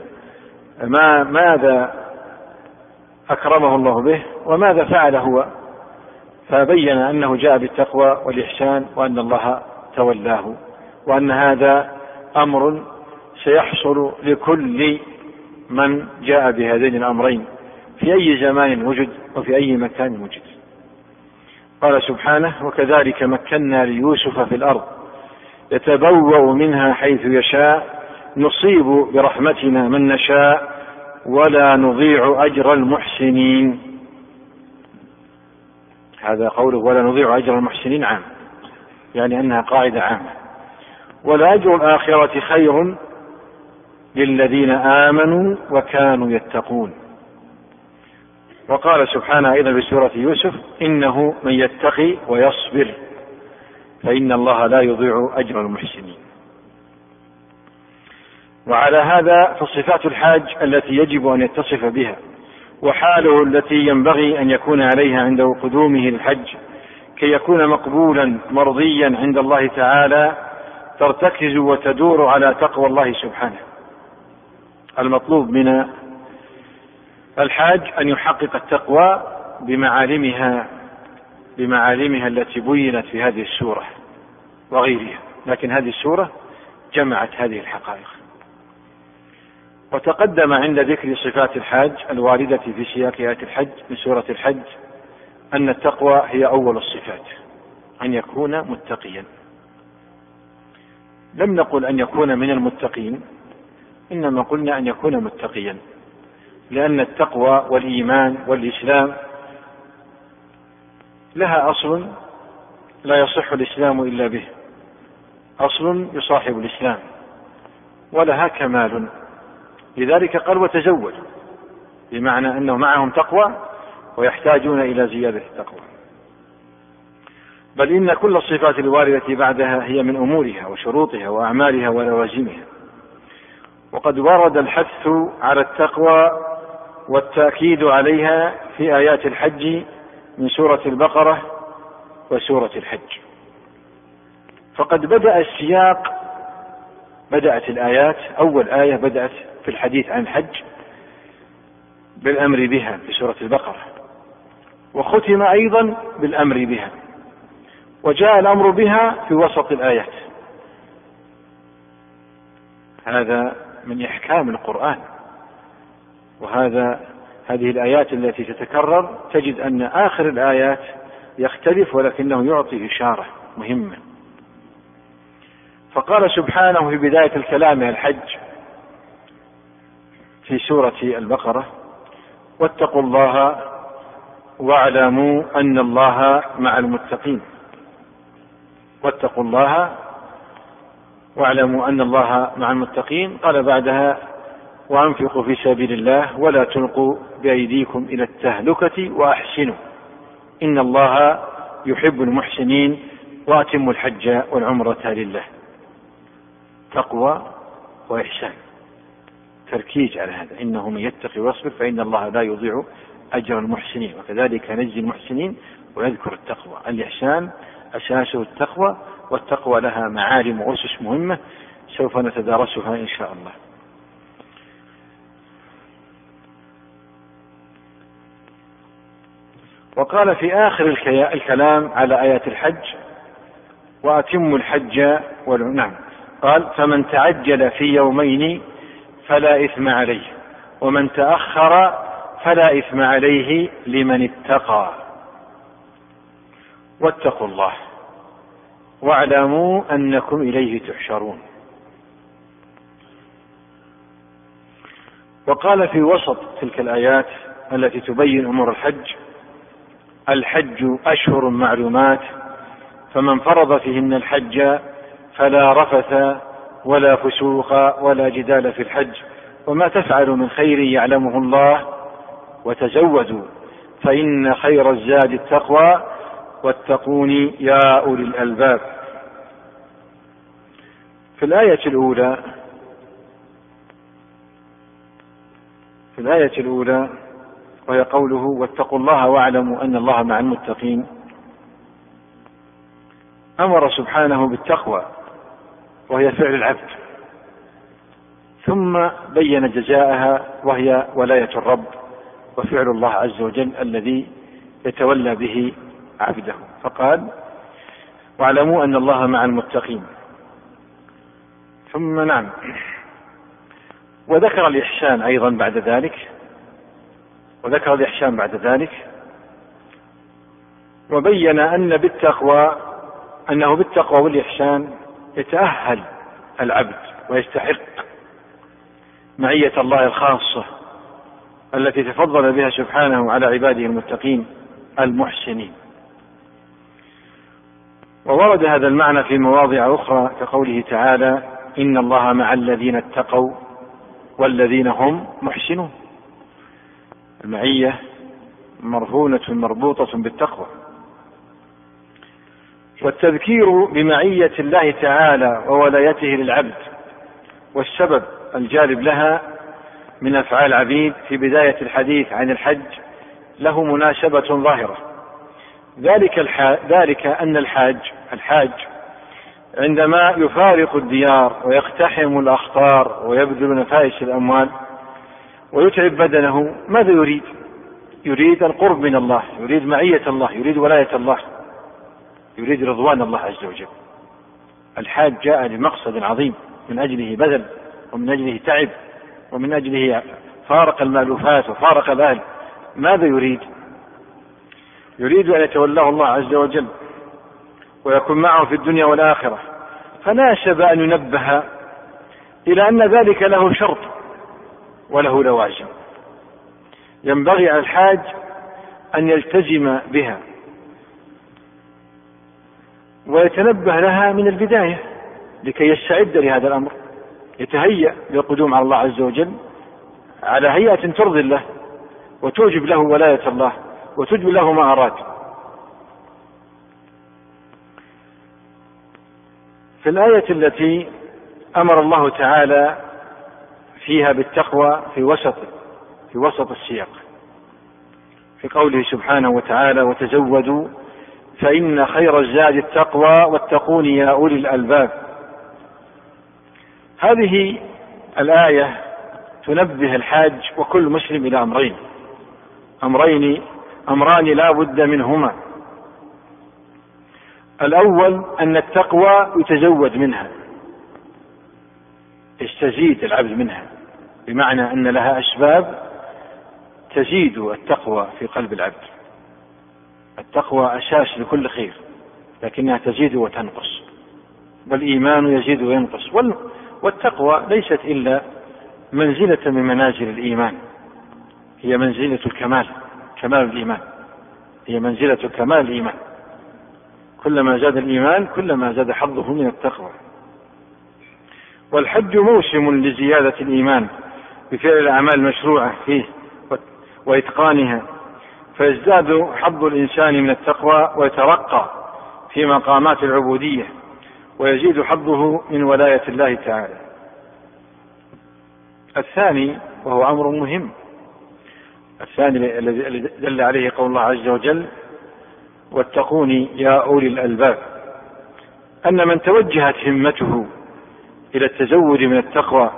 ماذا أكرمه الله به وماذا فعل هو، فبين أنه جاء بالتقوى والإحسان وأن الله تولاه، وأن هذا أمر سيحصل لكل من جاء بهذين الأمرين في أي زمان وجد وفي أي مكان وجد. قال سبحانه وكذلك مكنا ليوسف في الأرض يتبوأ منها حيث يشاء نصيب برحمتنا من نشاء ولا نضيع أجر المحسنين. هذا قوله ولا نضيع أجر المحسنين عام، يعني أنها قاعدة عامة. ولأجر الآخرة خير للذين آمنوا وكانوا يتقون. وقال سبحانه أيضا في سورة يوسف إنه من يتقي ويصبر فإن الله لا يضيع أجر المحسنين. وعلى هذا فصفات الحاج التي يجب أن يتصف بها وحاله التي ينبغي أن يكون عليها عند قدومه للحج كي يكون مقبولا مرضيا عند الله تعالى ترتكز وتدور على تقوى الله سبحانه. المطلوب من الحاج أن يحقق التقوى بمعالمها التي بينت في هذه السورة وغيرها، لكن هذه السورة جمعت هذه الحقائق. وتقدم عند ذكر صفات الحاج الواردة في سياق آيات الحج من سورة الحج أن التقوى هي أول الصفات، أن يكون متقيا. لم نقل أن يكون من المتقين، إنما قلنا أن يكون متقيا، لأن التقوى والإيمان والإسلام لها أصل لا يصح الإسلام إلا به، أصل يصاحب الإسلام، ولها كمال. لذلك قال وتزودوا، بمعنى أنه معهم تقوى ويحتاجون إلى زيادة التقوى. بل إن كل الصفات الواردة بعدها هي من أمورها وشروطها وأعمالها ولوازمها. وقد ورد الحث على التقوى والتأكيد عليها في آيات الحج من سورة البقرة وسورة الحج. فقد بدأ السياق، بدأت الآيات، أول آية بدأت في الحديث عن الحج بالأمر بها في سورة البقرة، وختم أيضا بالأمر بها، وجاء الأمر بها في وسط الآيات. هذا من إحكام القرآن. هذه الآيات التي تتكرر تجد أن آخر الآيات يختلف ولكنه يعطي إشارة مهمة. فقال سبحانه في بداية الكلام عن الحج في سورة البقرة واتقوا الله واعلموا أن الله مع المتقين. واتقوا الله واعلموا أن الله مع المتقين. قال بعدها وأنفقوا في سبيل الله ولا تلقوا بأيديكم إلى التهلكة وأحسنوا إن الله يحب المحسنين وأتموا الحج والعمرة لله. تقوى وإحسان، تركيز على هذا، إنه من يتقي ويصبر فإن الله لا يضيع أجر المحسنين وكذلك نجزي المحسنين. ويذكر التقوى، الإحسان أساسه التقوى، والتقوى لها معالم وأسس مهمة سوف نتدارسها إن شاء الله. وقال في آخر الكلام على آيات الحج: وأتموا الحج نعم، قال: فمن تعجل في يومين فلا إثم عليه، ومن تأخر فلا إثم عليه لمن اتقى، واتقوا الله واعلموا أنكم إليه تحشرون. وقال في وسط تلك الآيات التي تبين أمور الحج: الحج أشهر معلومات، فمن فرض فيهن الحج فلا رفث ولا فسوق ولا جدال في الحج، وما تفعلوا من خير يعلمه الله، وتزودوا فإن خير الزاد التقوى، واتقون يا أولي الألباب. في الآية الأولى وهي قوله: واتقوا الله واعلموا أن الله مع المتقين، أمر سبحانه بالتقوى وهي فعل العبد، ثم بين جزاءها وهي ولاية الرب وفعل الله عز وجل الذي يتولى به عبده، فقال: واعلموا أن الله مع المتقين. ثم نعم، وذكر الإحسان أيضا بعد ذلك، وبين أنه بالتقوى والإحسان يتأهل العبد ويستحق معية الله الخاصة التي تفضل بها سبحانه على عباده المتقين المحسنين. وورد هذا المعنى في مواضع أخرى كقوله تعالى: إن الله مع الذين اتقوا والذين هم محسنون. المعية مربوطة بالتقوى. والتذكير بمعية الله تعالى وولايته للعبد والسبب الجالب لها من أفعال العبيد في بداية الحديث عن الحج له مناسبة ظاهرة، ذلك أن الحاج عندما يفارق الديار ويقتحم الأخطار ويبذل نفائس الأموال ويتعب بدنه، ماذا يريد؟ يريد القرب من الله، يريد معية الله، يريد ولاية الله، يريد رضوان الله عز وجل. الحاج جاء لمقصد عظيم، من أجله بذل، ومن أجله تعب، ومن أجله فارق المألوفات وفارق الأهل. ماذا يريد؟ يريد أن يتولاه الله عز وجل ويكون معه في الدنيا والآخرة، فناسب أن ينبه إلى أن ذلك له شرط وله لوازم، ينبغي على الحاج أن يلتزم بها ويتنبه لها من البداية لكي يستعد لهذا الأمر، يتهيأ للقدوم على الله عز وجل على هيئة ترضي الله وتوجب له ولاية الله وتجب له ما أراد. في الآية التي أمر الله تعالى فيها بالتقوى في وسط السياق، في قوله سبحانه وتعالى: وتزودوا فإن خير الزاد التقوى واتقون يا أولي الألباب. هذه الآية تنبه الحاج وكل مسلم إلى أمران لا بد منهما. الأول أن التقوى يتزود منها، يستزيد العبد منها، بمعنى أن لها أسباب تزيد التقوى في قلب العبد. التقوى أساس لكل خير، لكنها تزيد وتنقص، والإيمان يزيد وينقص. والتقوى ليست إلا منزلة من منازل الإيمان، هي منزلة كمال الإيمان، هي منزلة كمال الإيمان. كلما زاد الإيمان كلما زاد حظه من التقوى. والحج موسم لزيادة الإيمان بفعل الأعمال المشروعة فيه وإتقانها، فيزداد حظ الإنسان من التقوى ويترقى في مقامات العبودية، ويزيد حظه من ولاية الله تعالى. الثاني وهو أمر مهم، الثاني الذي دل عليه قول الله عز وجل: واتقوني يا أولي الألباب، أن من توجهت همته إلى التزود من التقوى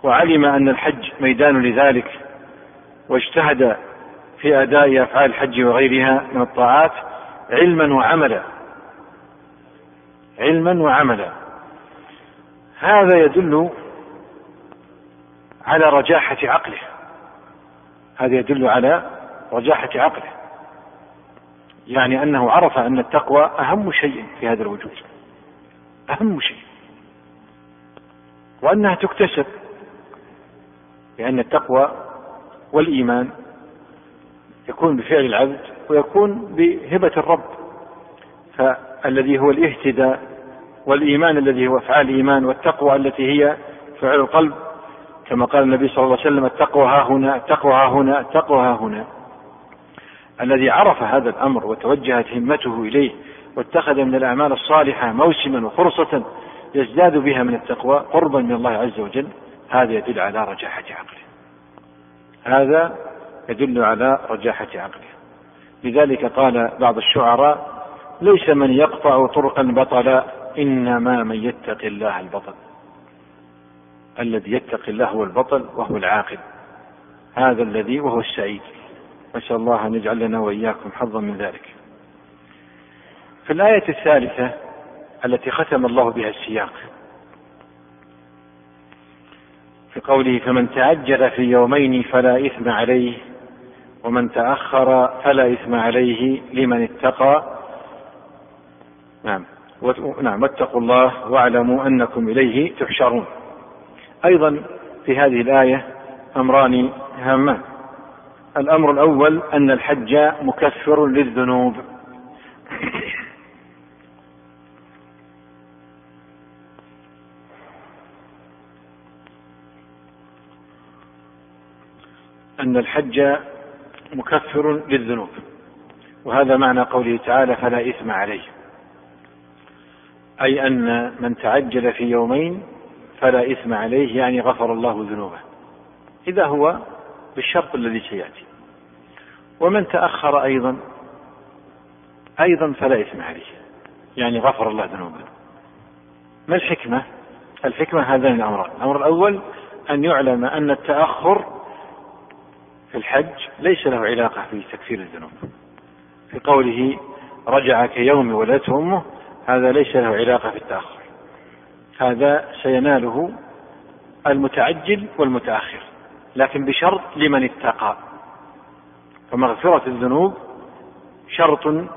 وعلم أن الحج ميدان لذلك، واجتهد في أداء أفعال الحج وغيرها من الطاعات علما وعملا. هذا يدل على رجاحة عقله، يعني أنه عرف أن التقوى أهم شيء في هذا الوجود، أهم شيء، وأنها تكتسب، لأن التقوى والإيمان يكون بفعل العبد ويكون بهبة الرب، فالذي هو الاهتداء، والإيمان الذي هو أفعال الإيمان، والتقوى التي هي فعل القلب، كما قال النبي صلى الله عليه وسلم: التقوى ها هنا، التقوى ها هنا، التقوى ها هنا. الذي عرف هذا الأمر وتوجهت همته إليه واتخذ من الأعمال الصالحة موسما وفرصة يزداد بها من التقوى قربا من الله عز وجل، هذا يدل على رجاحة عقله. لذلك قال بعض الشعراء: ليس من يقطع طرقا بطلا، إنما من يتقي الله البطل. الذي يتقي الله هو البطل وهو العاقل، هذا الذي وهو السعيد. نسأل الله أن يجعل لنا وإياكم حظا من ذلك. في الآية الثالثة التي ختم الله بها السياق في قوله: فمن تعجل في يومين فلا إثم عليه ومن تأخر فلا إثم عليه لمن اتقى. نعم، واتقوا الله واعلموا أنكم إليه تحشرون. أيضا في هذه الآية أمران هامان. الأمر الأول أن الحج مكفر للذنوب، وهذا معنى قوله تعالى: فلا إثم عليه، أي أن من تعجل في يومين فلا إثم عليه، يعني غفر الله ذنوبه، إذا هو بالشرط الذي سيأتي. ومن تأخر أيضا فلا إثم عليه، يعني غفر الله ذنوبه. ما الحكمة؟ الحكمة هذان الأمران. الأمر الأول أن يعلم أن التأخر في الحج ليس له علاقة في تكفير الذنوب. في قوله: رجع كيوم ولدته أمه، هذا ليس له علاقة في التأخر، هذا سيناله المتعجل والمتأخر، لكن بشرط لمن اتقى. فمغفرة الذنوب شرط،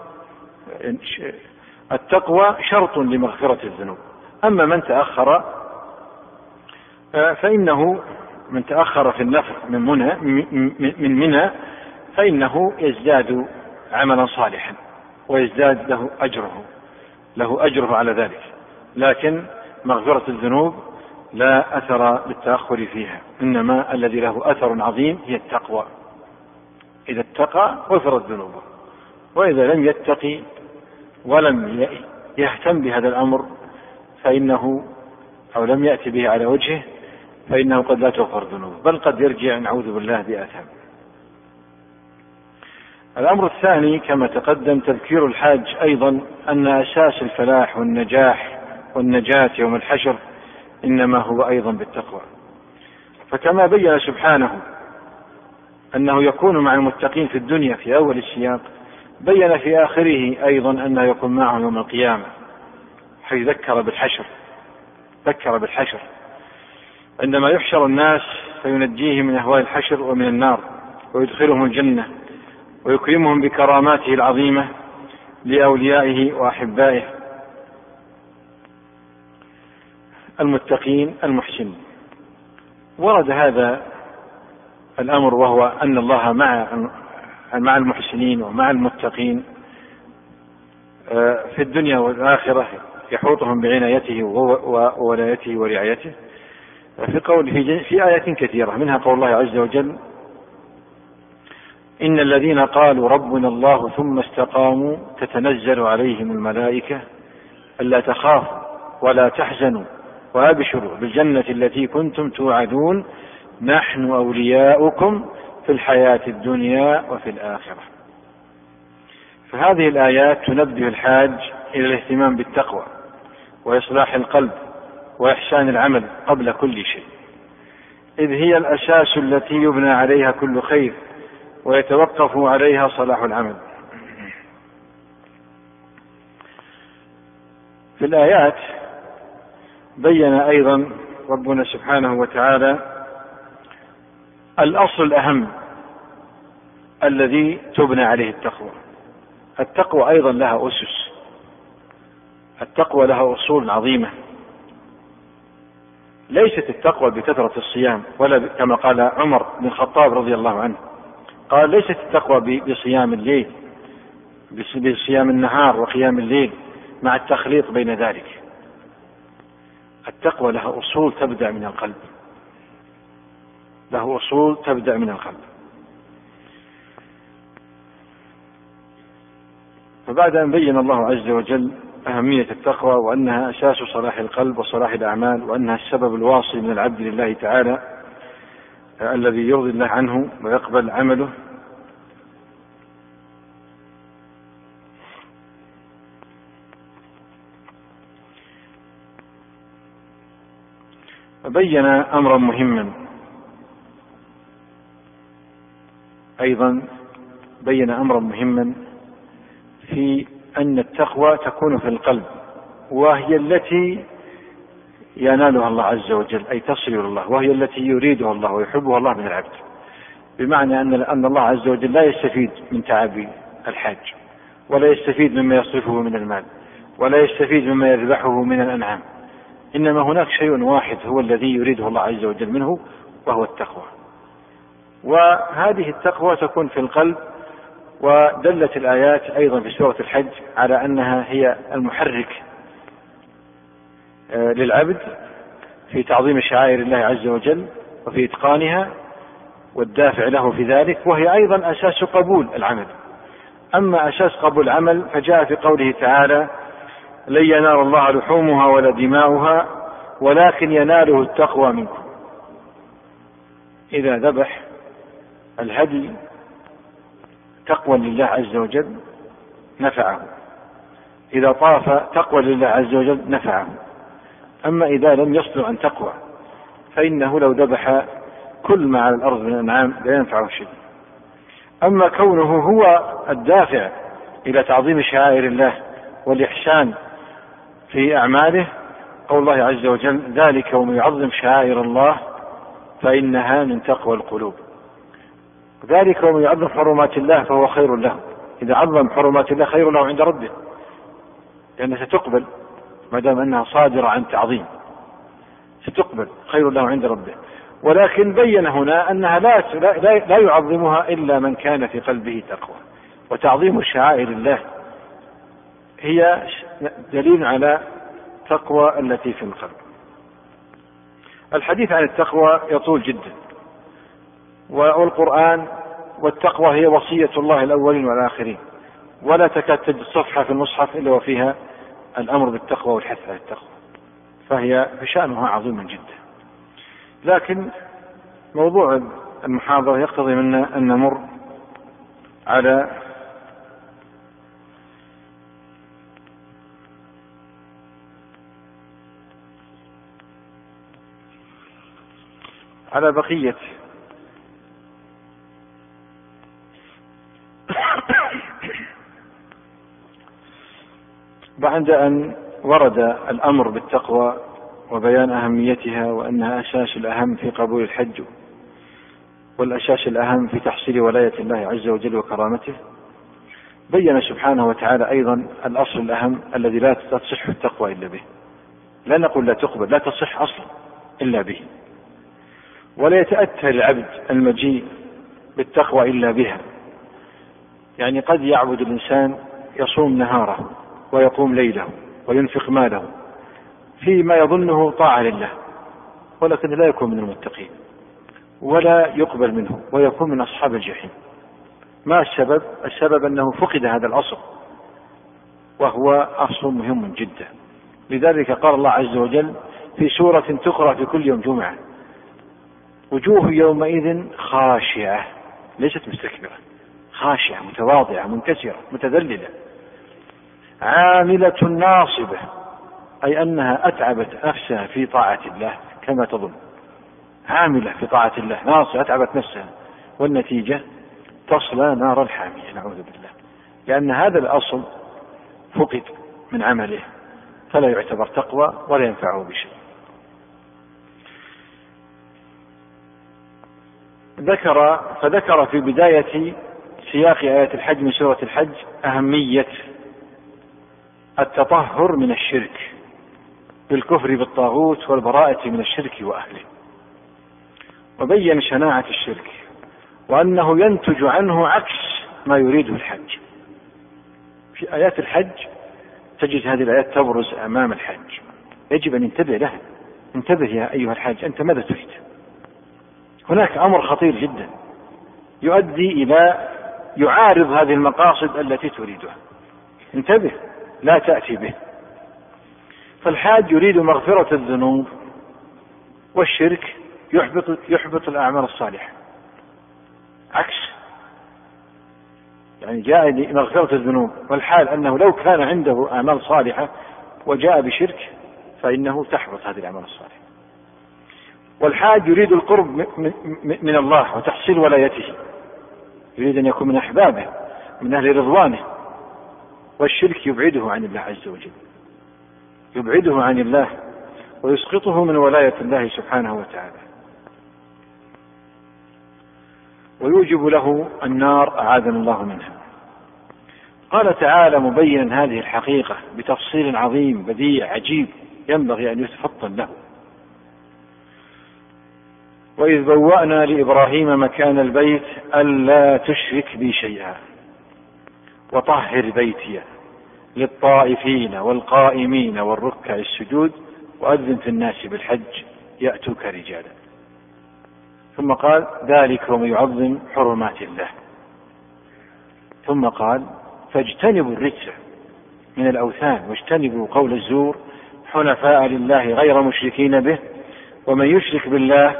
التقوى شرط لمغفرة الذنوب. أما من تأخر فإنه من تأخر في النفر من منى فإنه يزداد عملا صالحا ويزداد له أجره على ذلك، لكن مغفرة الذنوب لا أثر للتأخر فيها، إنما الذي له أثر عظيم هي التقوى. إذا اتقى غفرت ذنوبه، وإذا لم يتقي ولم يهتم بهذا الأمر فإنه أو لم يأتي به على وجهه فإنه قد لا تغفر ذنوبه، بل قد يرجع نعوذ بالله بآثام. الأمر الثاني كما تقدم تذكير الحاج أيضا أن أساس الفلاح والنجاح والنجاة يوم الحشر إنما هو أيضا بالتقوى. فكما بين سبحانه أنه يكون مع المتقين في الدنيا في أول السياق، بين في آخره أيضا أنه يكون معهم يوم القيامة، حيث ذكر بالحشر عندما يحشر الناس فينجيهم من أهوال الحشر ومن النار ويدخلهم الجنة ويكرمهم بكراماته العظيمة لأوليائه وأحبائه المتقين المحسنين. ورد هذا الأمر وهو أن الله مع المحسنين ومع المتقين في الدنيا والآخرة، يحوطهم بعنايته وولايته ورعايته، في قوله في آيات كثيرة، منها قول الله عز وجل: إن الذين قالوا ربنا الله ثم استقاموا تتنزل عليهم الملائكة ألا تخافوا ولا تحزنوا وأبشروا بالجنة التي كنتم توعدون نحن أولياؤكم في الحياة الدنيا وفي الآخرة. فهذه الآيات تنبه الحاج إلى الاهتمام بالتقوى وإصلاح القلب وإحسان العمل قبل كل شيء، إذ هي الأساس التي يبنى عليها كل خير ويتوقف عليها صلاح العمل. في الآيات بين أيضا ربنا سبحانه وتعالى الأصل الأهم الذي تبنى عليه التقوى. التقوى أيضا لها أسس، التقوى لها أصول عظيمة. ليست التقوى بكثرة الصيام، ولا كما قال عمر بن الخطاب رضي الله عنه، قال ليست التقوى بصيام الليل، بصيام النهار وقيام الليل مع التخليط بين ذلك. التقوى لها أصول تبدأ من القلب، له أصول تبدأ من القلب. فبعد أن بين الله عز وجل أهمية التقوى وأنها أساس صلاح القلب وصلاح الأعمال، وأنها السبب الواصل من العبد لله تعالى الذي يرضي الله عنه ويقبل عمله، بين أمرا مهما أيضا، بين أمرا مهما في أن التقوى تكون في القلب، وهي التي ينالها الله عز وجل، أي تصل إلى الله، وهي التي يريدها الله ويحبها الله من العبد. بمعنى أن الله عز وجل لا يستفيد من تعب الحاج، ولا يستفيد مما يصرفه من المال، ولا يستفيد مما يذبحه من الأنعام، إنما هناك شيء واحد هو الذي يريده الله عز وجل منه، وهو التقوى. وهذه التقوى تكون في القلب. ودلت الآيات أيضا في سورة الحج على أنها هي المحرك للعبد في تعظيم شعائر الله عز وجل وفي إتقانها، والدافع له في ذلك، وهي أيضا أساس قبول العمل. أما أساس قبول العمل فجاء في قوله تعالى: لن ينال الله لحومها ولا دماؤها ولكن يناله التقوى منكم. إذا ذبح الهدي تقوى لله عز وجل نفعه، إذا طاف تقوى لله عز وجل نفعه. أما إذا لم يصدر عن تقوى فإنه لو ذبح كل ما على الأرض من الأنعام لا ينفعه شيء. أما كونه هو الدافع إلى تعظيم شعائر الله والإحسان في أعماله، قول الله عز وجل: ذلك ومن يعظم شعائر الله فإنها من تقوى القلوب. ذلك ومن يعظم حرمات الله فهو خير له. إذا عظم حرمات الله خير له عند ربه، لأنها ستقبل ما دام أنها صادرة عن تعظيم، ستقبل خير له عند ربه. ولكن بين هنا أنها لا يعظمها إلا من كان في قلبه تقوى. وتعظيم شعائر الله هي دليل على تقوى التي في القلب. الحديث عن التقوى يطول جدا، والقرآن والتقوى هي وصية الله الأولين والآخرين، ولا تكاد تجد صفحة في المصحف إلا وفيها الأمر بالتقوى والحث على التقوى، فهي شأنها عظيم جدا. لكن موضوع المحاضرة يقتضي منا أن نمر على بقية بعد أن ورد الأمر بالتقوى وبيان أهميتها وأنها أساس الأهم في قبول الحج والأساس الأهم في تحصيل ولاية الله عز وجل وكرامته، بين سبحانه وتعالى أيضا الأصل الأهم الذي لا تصح التقوى إلا به. لا نقول لا تقبل، لا تصح أصلا إلا به، ولا يتأتى العبد المجيء بالتقوى إلا بها. يعني قد يعبد الإنسان يصوم نهاره ويقوم ليله وينفق ماله فيما يظنه طاعة لله، ولكن لا يكون من المتقين ولا يقبل منه ويكون من أصحاب الجحيم. ما السبب؟ السبب أنه فقد هذا الأصل، وهو أصل مهم جدا. لذلك قال الله عز وجل في سورة تقرأ في كل يوم جمعة: وجوه يومئذ خاشعة، ليست مستكبرة، خاشعة متواضعة منكسرة متذللة، عاملة ناصبة، أي أنها أتعبت نفسها في طاعة الله كما تظن، عاملة في طاعة الله ناصبة أتعبت نفسها، والنتيجة تصلى نارا حامية، نعوذ بالله، لأن هذا الأصل فقد من عمله فلا يعتبر تقوى ولا ينفعه بشيء. فذكر في بداية سياق آيات الحج من سورة الحج أهمية التطهر من الشرك بالكفر بالطاغوت والبراءة من الشرك وأهله، وبين شناعة الشرك وأنه ينتج عنه عكس ما يريده الحج. في آيات الحج تجد هذه الآيات تبرز أمام الحج، يجب أن ينتبه لها. انتبه يا أيها الحاج، أنت ماذا تريد؟ هناك أمر خطير جدا يؤدي إلى يعارض هذه المقاصد التي تريدها، انتبه لا تأتي به. فالحاج يريد مغفرة الذنوب، والشرك يحبط الأعمال الصالحة، عكس. يعني جاء لمغفرة الذنوب، والحال أنه لو كان عنده أعمال صالحة وجاء بشرك فإنه تحبط هذه الأعمال الصالحة. والحاج يريد القرب من الله وتحصيل ولايته، يريد أن يكون من أحبابه من أهل رضوانه، والشرك يبعده عن الله عز وجل، يبعده عن الله ويسقطه من ولاية الله سبحانه وتعالى، ويوجب له النار أعاذنا الله منها. قال تعالى مبينا هذه الحقيقة بتفصيل عظيم بديع عجيب ينبغي أن يتفطن له: وإذ بوأنا لإبراهيم مكان البيت ألا تشرك بي شيئا وطهر بيتي للطائفين والقائمين والركع السجود وأذن في الناس بالحج يأتوك رجالا. ثم قال: ذلك ومن يعظم حرمات الله. ثم قال: فاجتنبوا الرجس من الأوثان واجتنبوا قول الزور حنفاء لله غير مشركين به، ومن يشرك بالله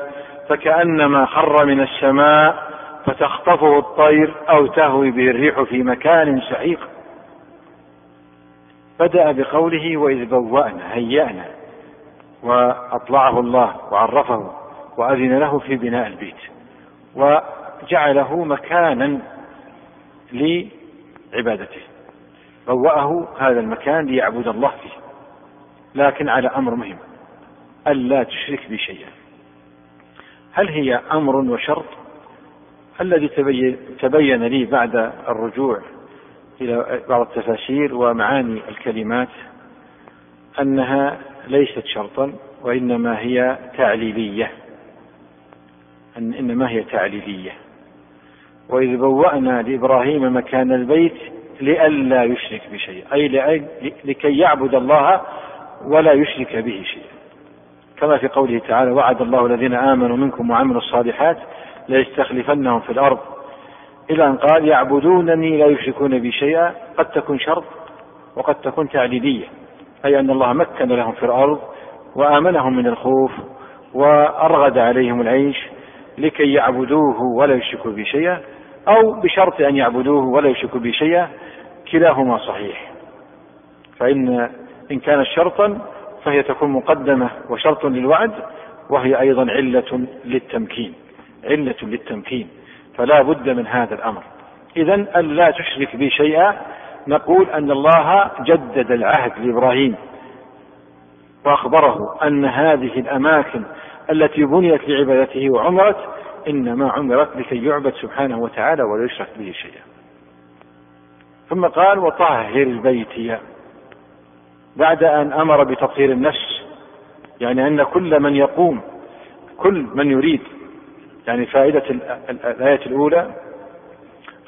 فكأنما خر من السماء فتخطفه الطير أو تهوي به الريح في مكان سحيق. بدأ بقوله وإذ بوأنا، هيأنا، وأطلعه الله وعرفه وأذن له في بناء البيت وجعله مكانا لعبادته، بوأه هذا المكان ليعبد الله فيه، لكن على أمر مهم: ألا تشرك بي شيئا. هل هي أمر وشرط؟ الذي تبين لي بعد الرجوع إلى بعض التفاسير ومعاني الكلمات أنها ليست شرطا، وإنما هي تعليلية. إنما هي تعليلية. وإذ بوأنا لإبراهيم مكان البيت لئلا يشرك بشيء، أي لكي يعبد الله ولا يشرك به شيئا، كما في قوله تعالى: وعد الله الذين آمنوا منكم وعملوا الصالحات ليستخلفنهم في الأرض، إلى أن قال: يعبدونني لا يشركون بي شيئا. قد تكون شرط وقد تكون تعليلية، أي أن الله مكن لهم في الأرض وآمنهم من الخوف وأرغد عليهم العيش لكي يعبدوه ولا يشركوا به شيئا، أو بشرط أن يعبدوه ولا يشركوا به شيئا، كلاهما صحيح. إن كانت شرطا فهي تكون مقدمة وشرط للوعد، وهي أيضا علة للتمكين، فلا بد من هذا الأمر. إذن ألا تشرك بي شيئا، نقول أن الله جدد العهد لإبراهيم وأخبره أن هذه الأماكن التي بنيت لعبادته وعمرت إنما عمرت لكي يعبد سبحانه وتعالى ولا يشرك به شيئا. ثم قال: وطهر البيت، بعد أن أمر بتطهير النفس، يعني أن كل من يقوم، كل من يريد، يعني فائدة الآية الأولى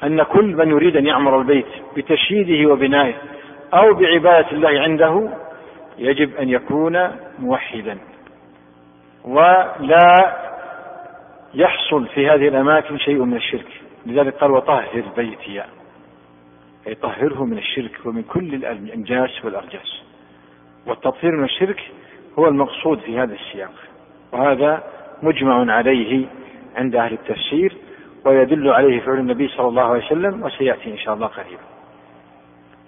أن كل من يريد أن يعمر البيت بتشييده وبنائه أو بعبادة الله عنده يجب أن يكون موحدا، ولا يحصل في هذه الأماكن شيء من الشرك. لذلك قال: وطهر بيتي، أي طهره من الشرك ومن كل الأنجاس والأرجاس. والتطهير من الشرك هو المقصود في هذا السياق، وهذا مجمع عليه عند أهل التفسير، ويدل عليه فعل النبي صلى الله عليه وسلم، وسيأتي إن شاء الله قريبا: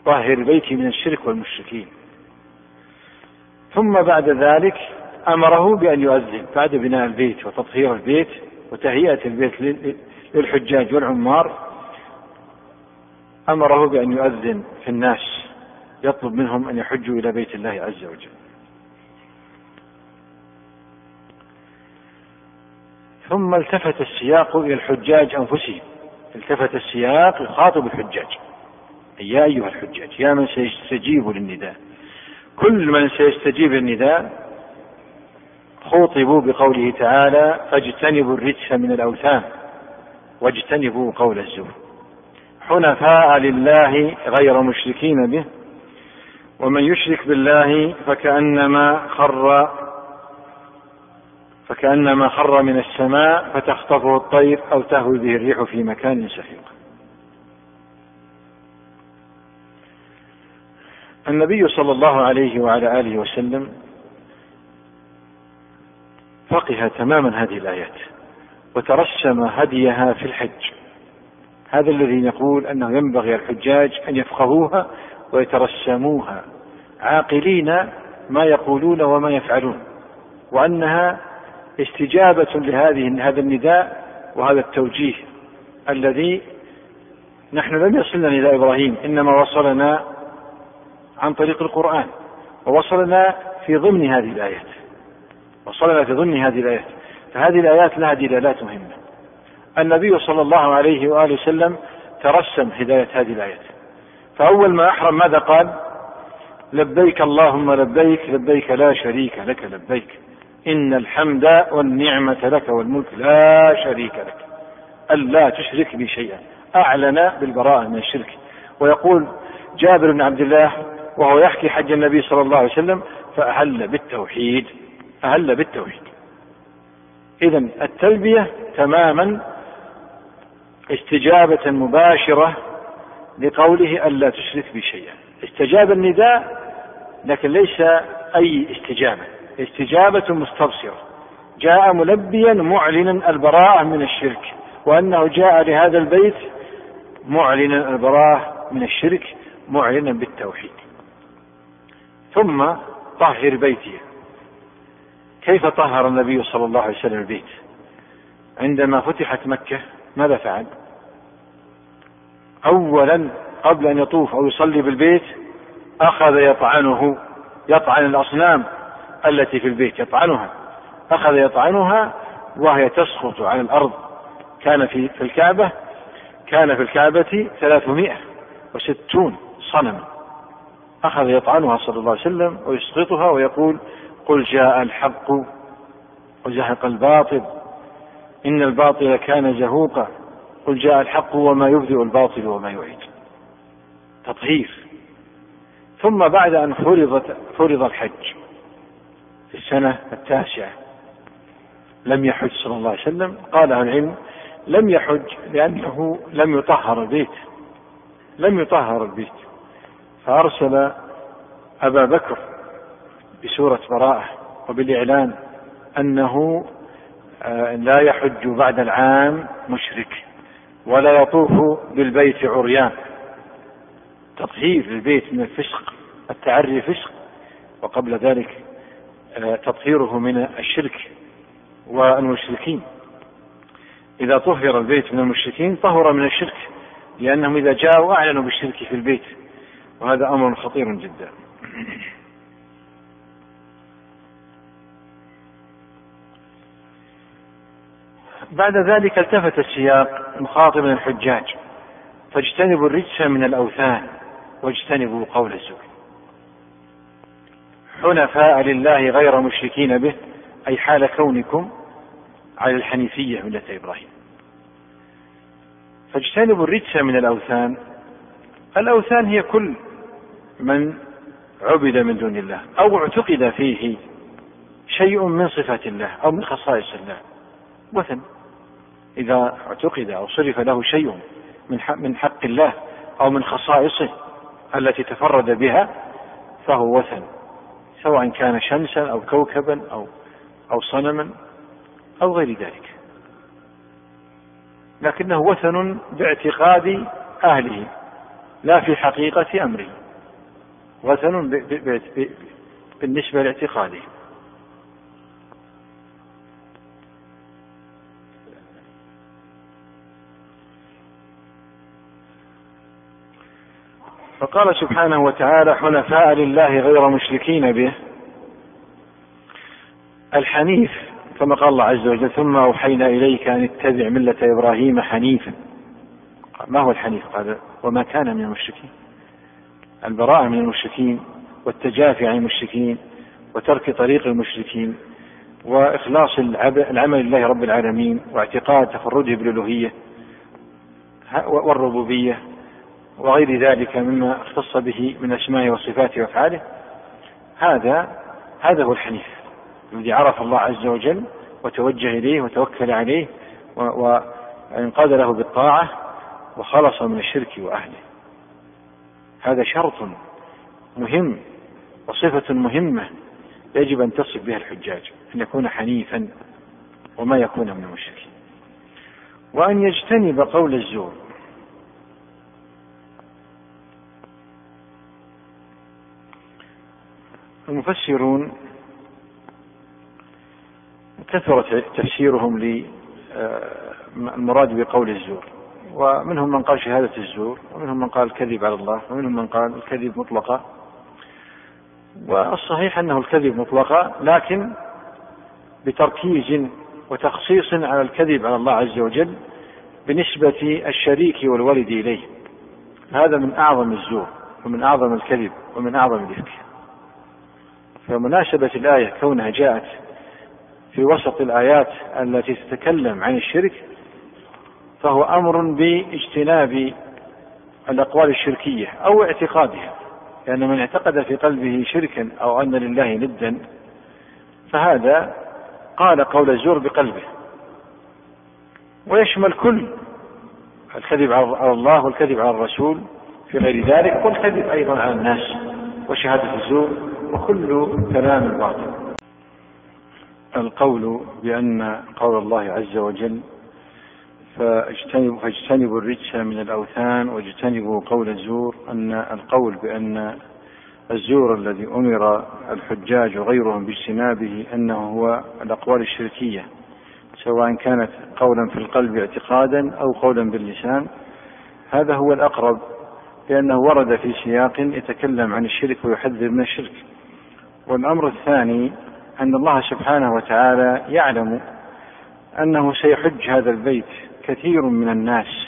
طهر بيتي من الشرك والمشركين. ثم بعد ذلك أمره بأن يؤذن بعد بناء البيت وتطهير البيت وتهيئة البيت للحجاج والعمار، أمره بأن يؤذن في الناس يطلب منهم أن يحجوا إلى بيت الله عز وجل. ثم التفت السياق إلى الحجاج أنفسهم، التفت السياق يخاطب الحجاج: يا أيها الحجاج، يا من سيستجيب للنداء. كل من سيستجيب للنداء خوطبوا بقوله تعالى: فاجتنبوا الرجس من الأوثان واجتنبوا قول الزور، حنفاء لله غير مشركين به، ومن يشرك بالله فكأنما خر من السماء فتخطفه الطير أو تهوي به الريح في مكان سحيق. النبي صلى الله عليه وعلى آله وسلم فقه تماما هذه الآيات وترسم هديها في الحج. هذا الذي نقول أنه ينبغي الحجاج أن يفقهوها ويترسموها عاقلين ما يقولون وما يفعلون، وأنها استجابة لهذا النداء وهذا التوجيه الذي نحن لم يصلنا نداء إبراهيم، إنما وصلنا عن طريق القرآن، ووصلنا في ضمن هذه الآيات، فهذه الآيات لها دلالات مهمة. النبي صلى الله عليه وآله وسلم ترسم هداية هذه الآيات، فأول ما أحرم ماذا قال؟ لبيك اللهم لبيك، لبيك لا شريك لك لبيك، إن الحمد والنعمة لك والملك لا شريك لك، ألا تشرك بي شيئا، أعلن بالبراءة من الشرك. ويقول جابر بن عبد الله وهو يحكي حج النبي صلى الله عليه وسلم: فأهل بالتوحيد، أهل بالتوحيد. إذن التلبية تماما استجابة مباشرة لقوله ألا تشرك بي شيئا. استجاب النداء، لكن ليس أي استجابة مستبصرة، جاء ملبيا معلنا البراءة من الشرك، وأنه جاء لهذا البيت معلنا البراءة من الشرك، معلنا بالتوحيد. ثم طهر بيتي. كيف طهر النبي صلى الله عليه وسلم البيت؟ عندما فتحت مكة ماذا فعل؟ أولا قبل أن يطوف أو يصلي بالبيت أخذ يطعن الأصنام التي في البيت، أخذ يطعنها وهي تسقط على الأرض. كان في الكعبة 360 صنما، أخذ يطعنها صلى الله عليه وسلم ويسقطها ويقول: قل جاء الحق وزهق الباطل إن الباطل كان زهوقا، قل جاء الحق وما يبدئ الباطل وما يعيد. تطهير. ثم بعد أن فرض الحج في السنة 9 لم يحج صلى الله عليه وسلم. قال أهل العلم: لم يحج لأنه لم يطهر البيت، فأرسل أبا بكر بسورة براءة وبالإعلان أنه لا يحج بعد العام مشرك ولا يطوف بالبيت عريان. تطهير البيت من الفسق، التعري فسق، وقبل ذلك تطهيره من الشرك والمشركين. إذا طهر البيت من المشركين طهر من الشرك، لأنهم إذا جاءوا أعلنوا بالشرك في البيت، وهذا أمر خطير جدا. بعد ذلك التفت السياق مخاطبا الحجاج: فاجتنبوا الرجس من الأوثان واجتنبوا قول الزور، حنفاء لله غير مشركين به، أي حال كونكم على الحنيفية ملة إبراهيم. فاجتنبوا الرجس من الأوثان. الأوثان هي كل من عبد من دون الله أو اعتقد فيه شيء من صفات الله أو من خصائص الله. وثن إذا اعتقد أو صرف له شيء من حق الله أو من خصائصه التي تفرد بها فهو وثن، سواء كان شمسا أو كوكبا أو صنما أو غير ذلك، لكنه وثن باعتقاد أهله لا في حقيقة أمره، وثن بالنسبة لاعتقاده. فقال سبحانه وتعالى: حنفاء لله غير مشركين به. الحنيف كما قال الله عز وجل: ثم أوحينا إليك أن اتبع ملة إبراهيم حنيفا. ما هو الحنيف؟ قال: وما كان من المشركين. البراءة من المشركين والتجافي عن المشركين وترك طريق المشركين وإخلاص العمل لله رب العالمين واعتقاد تفرده بالألوهية والربوبية وغير ذلك مما اختص به من أسمائه وصفاته وأفعاله. هذا هو الحنيف الذي عرف الله عز وجل وتوجه إليه وتوكل عليه وانقاد له بالطاعة وخلص من الشرك وأهله. هذا شرط مهم وصفة مهمة يجب أن تصف بها الحجاج، أن يكون حنيفا وما يكون من المشركين، وأن يجتنب قول الزور. المفسرون كثرت تفسيرهم للمراد بقول الزور، ومنهم من قال شهادة الزور، ومنهم من قال الكذب على الله، ومنهم من قال الكذب مطلقا. والصحيح أنه الكذب مطلقا، لكن بتركيز وتخصيص على الكذب على الله عز وجل بنسبة الشريك والولد إليه. هذا من أعظم الزور ومن أعظم الكذب ومن أعظم الإفك. فمناسبة الآية كونها جاءت في وسط الآيات التي تتكلم عن الشرك فهو أمر باجتناب الأقوال الشركية أو اعتقادها، لأن من اعتقد في قلبه شركا أو أن لله ندا فهذا قال قول الزور بقلبه، ويشمل كل الكذب على الله والكذب على الرسول في غير ذلك، والكذب أيضا على الناس وشهادة الزور وكل كلام باطل. القول بأن قول الله عز وجل: فاجتنبوا الرجس من الأوثان واجتنبوا قول الزور، أن القول بأن الزور الذي أمر الحجاج وغيرهم باجتنابه أنه هو الأقوال الشركية، سواء كانت قولا في القلب اعتقادا أو قولا باللسان، هذا هو الأقرب، لأنه ورد في سياق يتكلم عن الشرك ويحذر من الشرك. والأمر الثاني أن الله سبحانه وتعالى يعلم أنه سيحج هذا البيت كثير من الناس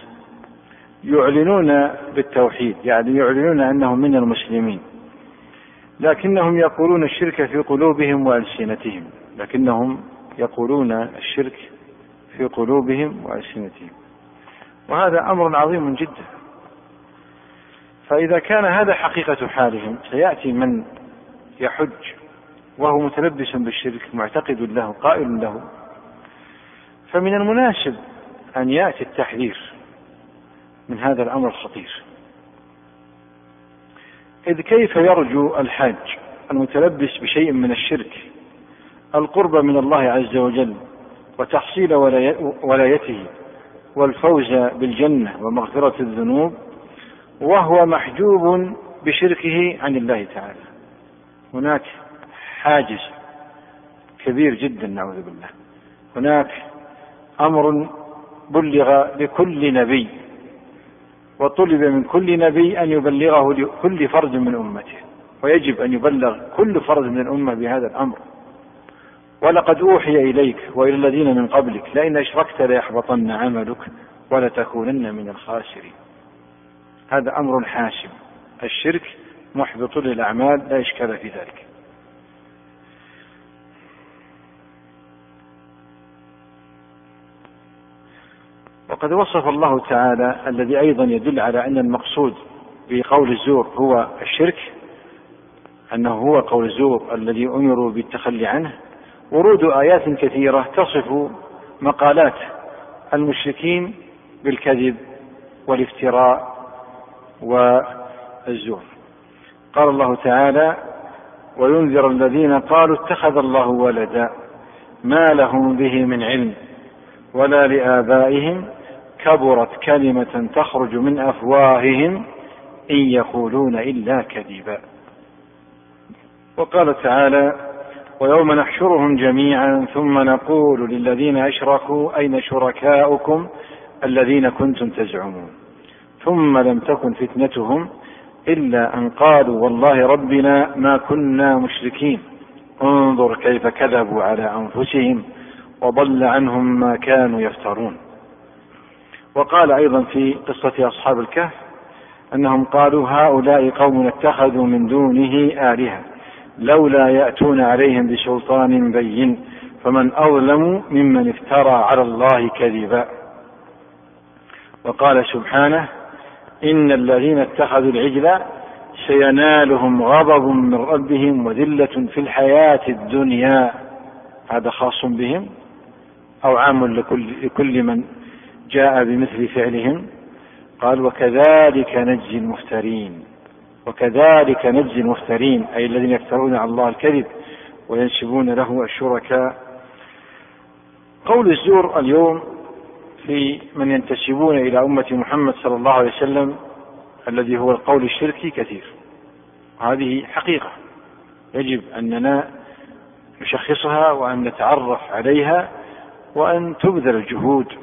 يعلنون بالتوحيد، يعني يعلنون أنهم من المسلمين، لكنهم يقولون الشرك في قلوبهم وألسنتهم، لكنهم يقولون الشرك في قلوبهم وألسنتهم، وهذا أمر عظيم جدا. فإذا كان هذا حقيقة حالهم، سيأتي من يحج وهو متلبس بالشرك معتقد له قائل له، فمن المناسب أن يأتي التحذير من هذا الأمر الخطير. إذ كيف يرجو الحاج المتلبس بشيء من الشرك القرب من الله عز وجل وتحصيل ولايته والفوز بالجنة ومغفرة الذنوب وهو محجوب بشركه عن الله تعالى؟ هناك حاجز كبير جدا نعوذ بالله. هناك أمر بلغ لكل نبي وطلب من كل نبي أن يبلغه لكل فرد من أمته، ويجب أن يبلغ كل فرد من الأمة بهذا الأمر. ولقد أوحي إليك وإلى الذين من قبلك لئن أشركت ليحبطن عملك ولتكونن من الخاسرين. هذا أمر حاسم، الشرك محبط للأعمال لا إشكال في ذلك. وقد وصف الله تعالى الذي أيضا يدل على أن المقصود بقول الزور هو الشرك، أنه هو قول الزور الذي أمروا بالتخلي عنه، ورود آيات كثيرة تصف مقالات المشركين بالكذب والافتراء والزور. قال الله تعالى: وينذر الذين قالوا اتخذ الله ولدا ما لهم به من علم ولا لآبائهم كبرت كلمة تخرج من أفواههم إن يقولون إلا كذبا. وقال تعالى: ويوم نحشرهم جميعا ثم نقول للذين أشركوا أين شركاؤكم الذين كنتم تزعمون ثم لم تكن فتنتهم إلا أن قالوا والله ربنا ما كنا مشركين انظر كيف كذبوا على أنفسهم وضل عنهم ما كانوا يفترون. وقال أيضا في قصة أصحاب الكهف أنهم قالوا هؤلاء قوم اتخذوا من دونه آلهة لولا يأتون عليهم بسلطان بين فمن أظلم ممن افترى على الله كذبا. وقال سبحانه إن الذين اتخذوا العجل سينالهم غضب من ربهم وذلة في الحياة الدنيا. هذا خاص بهم أو عام لكل من جاء بمثل فعلهم. قال وكذلك نجزي المفترين. وكذلك نجزي المفترين أي الذين يفترون على الله الكذب وينسبون له الشركاء. قول الزور اليوم في من ينتسبون إلى أمة محمد صلى الله عليه وسلم الذي هو القول الشركي كثير. هذه حقيقة يجب أننا نشخصها وأن نتعرف عليها وأن تبذل الجهود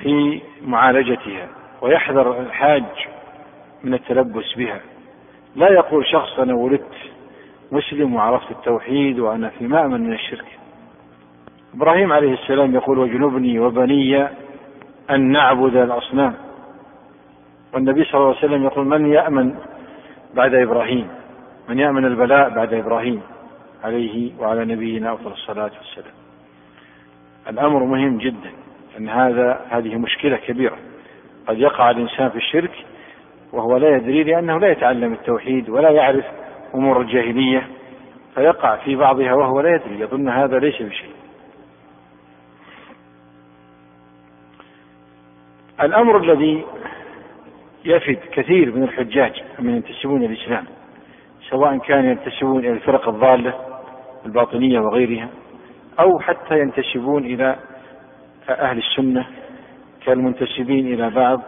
في معالجتها ويحذر الحاج من التلبس بها. لا يقول شخص أنا ولدت مسلم وعرفت التوحيد وأنا في مأمن من الشرك. إبراهيم عليه السلام يقول وجنبني وبني أن نعبد الأصنام. والنبي صلى الله عليه وسلم يقول من يأمن بعد إبراهيم، من يأمن البلاء بعد إبراهيم عليه وعلى نبينا أفضل الصلاة والسلام. الأمر مهم جدا أن هذه مشكلة كبيرة. قد يقع الإنسان في الشرك وهو لا يدري لأنه لا يتعلم التوحيد ولا يعرف أمور الجاهلية فيقع في بعضها وهو لا يدري يظن هذا ليس بشيء. الأمر الذي يفد كثير من الحجاج من ينتسبون إلى الإسلام سواء كانوا ينتسبون إلى الفرق الضالة الباطنية وغيرها أو حتى ينتسبون إلى أهل السنة كالمنتسبين إلى بعض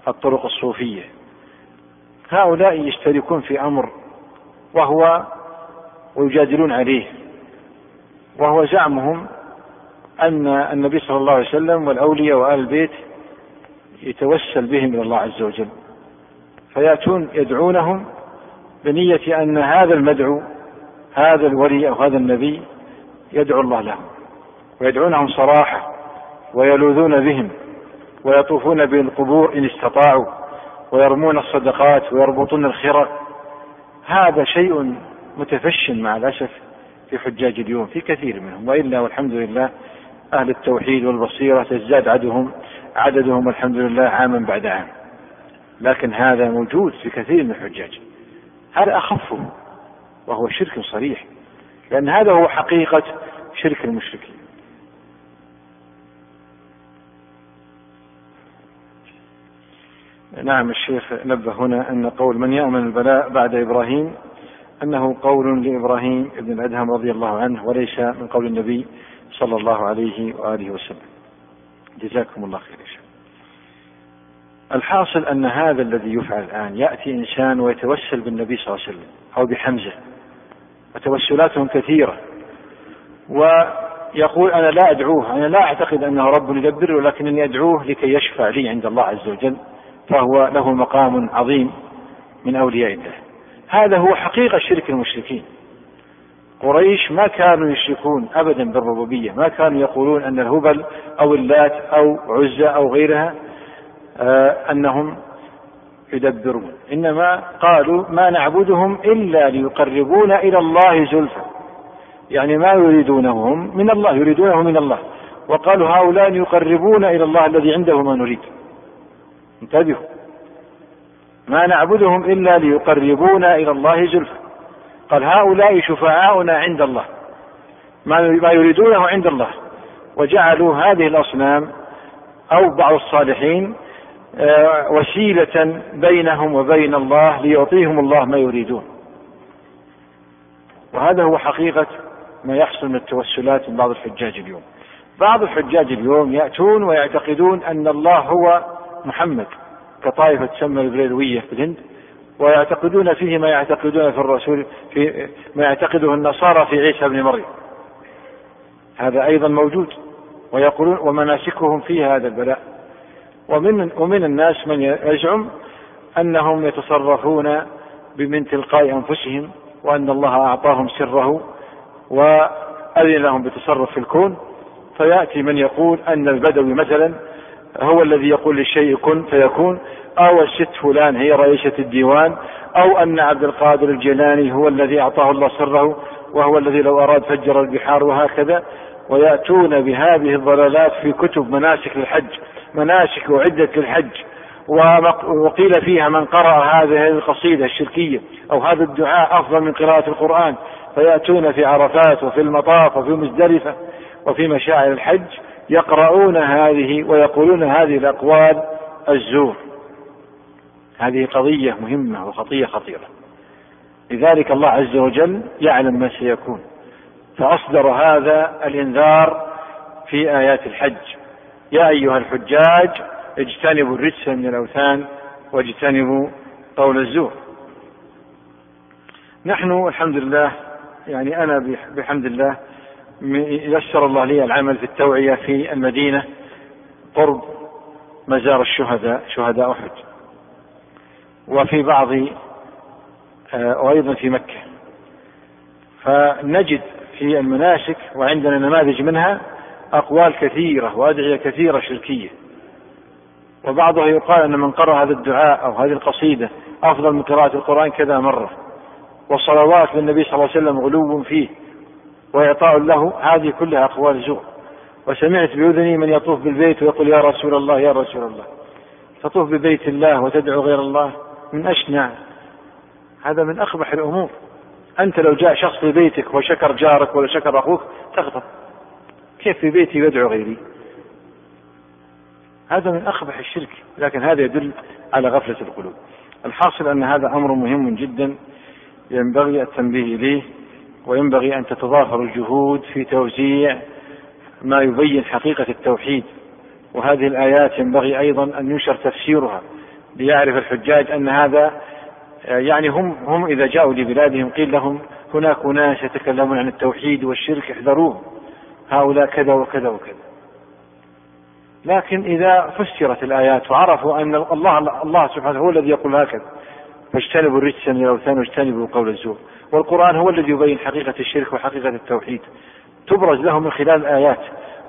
الطرق الصوفية، هؤلاء يشتركون في أمر ويجادلون عليه، وهو زعمهم أن النبي صلى الله عليه وسلم والأولياء وآل البيت يتوسل بهم إلى الله عز وجل، فيأتون يدعونهم بنية أن هذا المدعو هذا الولي أو هذا النبي يدعو الله لهم، ويدعونهم صراحة ويلوذون بهم ويطوفون بالقبور إن استطاعوا ويرمون الصدقات ويربطون الخرق. هذا شيء متفش مع الأسف في حجاج اليوم في كثير منهم، وإلا والحمد لله أهل التوحيد والبصيرة تزداد عددهم الحمد لله عاما بعد عام، لكن هذا موجود في كثير من الحجاج. هذا أخفه وهو شرك صريح، لأن هذا هو حقيقة شرك المشركين. نعم، الشيخ نبه هنا أن قول من يأمن البلاء بعد إبراهيم أنه قول لإبراهيم ابن الأدهم رضي الله عنه وليس من قول النبي صلى الله عليه وآله وسلم. جزاكم الله خير. الحاصل أن هذا الذي يفعل الآن يأتي إنسان ويتوسل بالنبي صلى الله عليه وسلم أو بحمزة، وتوسلاتهم كثيرة، ويقول أنا لا أدعوه، أنا لا أعتقد أنه رب يدبر، ولكنني أدعوه لكي يشفع لي عند الله عز وجل، فهو له مقام عظيم من أولياء الله. هذا هو حقيقة شرك المشركين. قريش ما كانوا يشركون أبدا بالربوبية، ما كانوا يقولون أن الهبل أو اللات أو عزة أو غيرها أنهم يدبرون، إنما قالوا ما نعبدهم إلا ليقربونا إلى الله زلفى، يعني ما يريدونهم من الله، يريدونه من الله، وقالوا هؤلاء يقربون إلى الله الذي عنده ما نريد. انتبهوا، ما نعبدهم إلا ليقربونا إلى الله زلفى، قال هؤلاء شفعاؤنا عند الله، ما يريدونه عند الله، وجعلوا هذه الأصنام أو بعض الصالحين وسيلة بينهم وبين الله ليعطيهم الله ما يريدون. وهذا هو حقيقة ما يحصل من التوسلات من بعض الحجاج اليوم. بعض الحجاج اليوم يأتون ويعتقدون أن الله هو محمد كطائفة تسمى البريلوية في الهند، ويعتقدون فيه ما يعتقدون في الرسول، في ما يعتقده النصارى في عيسى بن مريم، هذا أيضا موجود، ويقولون ومناسكهم فيها هذا البلاء. ومن الناس من يزعم أنهم يتصرفون من تلقاء أنفسهم، وأن الله أعطاهم سره وأذن لهم بالتصرف في الكون. فيأتي من يقول أن البدوي مثلا هو الذي يقول للشيء كن فيكون، أو الست فلان هي رئيسة الديوان، أو أن عبد القادر الجيلاني هو الذي أعطاه الله سره وهو الذي لو أراد فجر البحار، وهكذا. ويأتون بهذه الضلالات في كتب مناسك للحج، مناسك أعدت للحج، وقيل فيها من قرأ هذه القصيدة الشركية أو هذا الدعاء أفضل من قراءة القرآن. فيأتون في عرفات وفي المطاف وفي مزدلفة وفي مشاعر الحج يقرؤون هذه ويقولون هذه الأقوال الزور. هذه قضية مهمة وخطية خطيرة. لذلك الله عز وجل يعلم ما سيكون، فأصدر هذا الإنذار في آيات الحج: يا أيها الحجاج اجتنبوا الرجس من الأوثان واجتنبوا قول الزور. نحن الحمد لله، يعني أنا بحمد الله يسر الله لي العمل في التوعية في المدينة قرب مزار الشهداء، شهداء أحد، وفي بعض وأيضا في مكة. فنجد في المناسك وعندنا نماذج منها أقوال كثيرة وأدعية كثيرة شركية، وبعضها يقال أن من قرأ هذا الدعاء أو هذه القصيدة أفضل من قراءة القرآن كذا مرة، والصلوات للنبي صلى الله عليه وسلم غلو فيه وإعطاء له. هذه كلها أقوال زور. وسمعت بأذني من يطوف بالبيت ويقول يا رسول الله يا رسول الله. تطوف ببيت الله وتدعو غير الله من أشنع، هذا من أقبح الأمور. أنت لو جاء شخص في بيتك وشكر جارك ولا شكر أخوك تغضب، كيف في بيتي يدعو غيري؟ هذا من أقبح الشرك، لكن هذا يدل على غفلة القلوب. الحاصل أن هذا أمر مهم جدا ينبغي التنبيه إليه، وينبغي أن تتضافر الجهود في توزيع ما يبين حقيقة التوحيد. وهذه الآيات ينبغي أيضا أن ينشر تفسيرها ليعرف الحجاج أن هذا، يعني هم إذا جاءوا لبلادهم قيل لهم هناك أناس يتكلمون عن التوحيد والشرك احذروه، هؤلاء كذا وكذا وكذا. لكن إذا فسرت الآيات وعرفوا أن الله سبحانه هو الذي يقول هكذا: فاجتنبوا الرجس من الأوثان واجتنبوا قول الزور، والقرآن هو الذي يبين حقيقة الشرك وحقيقة التوحيد، تبرز لهم من خلال الآيات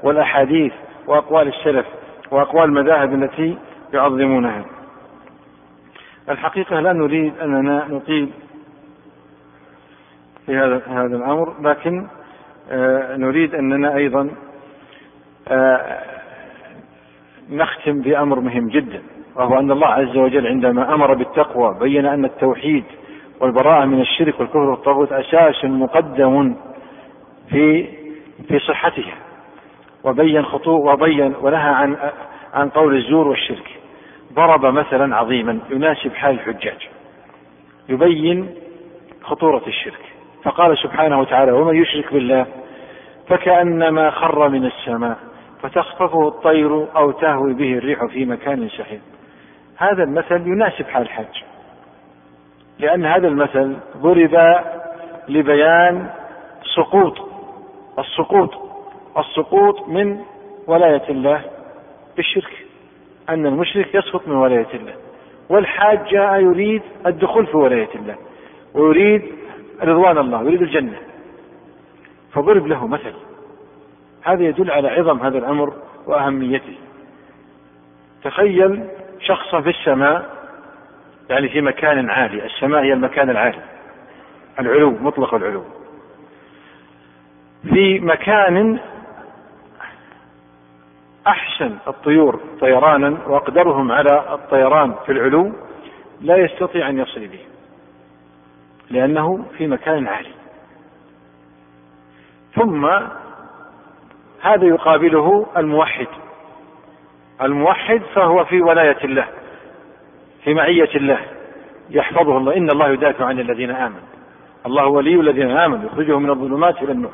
والأحاديث وأقوال السلف وأقوال المذاهب التي يعظمونها. الحقيقة لا نريد أننا نطيل في هذا الأمر، لكن نريد أننا أيضا نختم بأمر مهم جدا، وهو أن الله عز وجل عندما أمر بالتقوى بين أن التوحيد والبراءة من الشرك والكفر والطاغوت أساس مقدم في صحتها، وبين ونهى عن قول الزور والشرك. ضرب مثلا عظيما يناسب حال الحجاج يبين خطورة الشرك، فقال سبحانه وتعالى: ومن يشرك بالله فكأنما خر من السماء فتخطفه الطير أو تهوي به الريح في مكان سحيق. هذا المثل يناسب حال الحج، لأن هذا المثل ضرب لبيان السقوط من ولاية الله بالشرك، أن المشرك يسقط من ولاية الله، والحاج جاء يريد الدخول في ولاية الله ويريد رضوان الله ويريد الجنة، فضرب له مثل. هذا يدل على عظم هذا الأمر وأهميته. تخيل شخصا في السماء، يعني في مكان عالي، السماء هي المكان العالي، العلو، مطلق العلو، في مكان أحسن الطيور طيرانا وأقدرهم على الطيران في العلو لا يستطيع أن يصل به لأنه في مكان عالي. ثم هذا يقابله الموحد فهو في ولاية الله، في معية الله، يحفظه الله. إن الله يدافع عن الذين آمنوا، الله ولي الذين آمنوا يخرجهم من الظلمات إلى النور،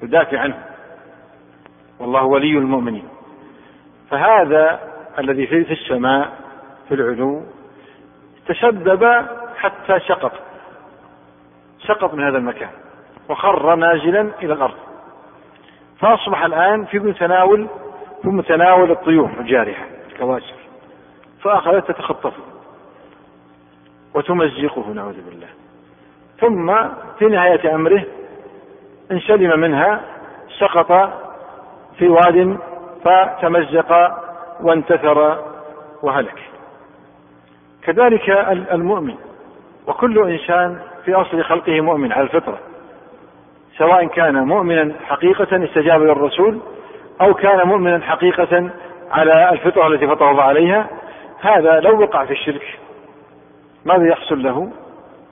يدافع عنه، والله ولي المؤمنين. فهذا الذي في السماء في العلو تسبب حتى سقط من هذا المكان وخر نازلا إلى الأرض، فأصبح الآن في متناول الطيور الجارحة الكواسر، فأخذت تتخطفه وتمزقه نعوذ بالله. ثم في نهاية أمره إن سلم منها سقط في واد فتمزق وانتثر وهلك. كذلك المؤمن، وكل إنسان في أصل خلقه مؤمن على الفطرة، سواء كان مؤمنا حقيقة استجاب للرسول أو كان مؤمنا حقيقة على الفطرة التي فطر الله عليها. هذا لو وقع في الشرك ماذا يحصل له؟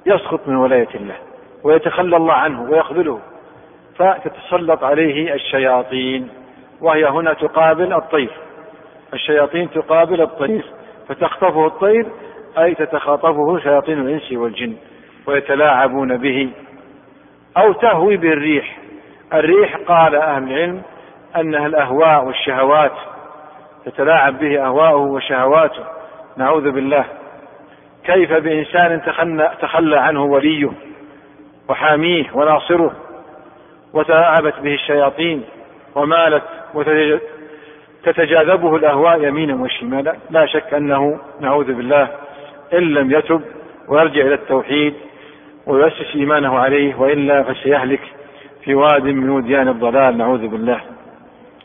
يسقط من ولاية الله ويتخلى الله عنه ويخذله، فتتسلط عليه الشياطين، وهي هنا تقابل الطير. الشياطين تقابل الطير، فتخطفه الطير أي تتخاطفه شياطين الإنس والجن ويتلاعبون به، أو تهوي به الريح. الريح قال أهل العلم أنها الأهواء والشهوات، تتلاعب به أهواءه وشهواته نعوذ بالله. كيف بإنسان تخلى عنه وليه وحاميه وناصره وتلاعبت به الشياطين ومالت وتتجاذبه الأهواء يمينا وشمالا؟ لا شك أنه نعوذ بالله إن لم يتب ويرجع إلى التوحيد ويؤسس إيمانه عليه، وإلا فسيهلك في واد من وديان الضلال نعوذ بالله.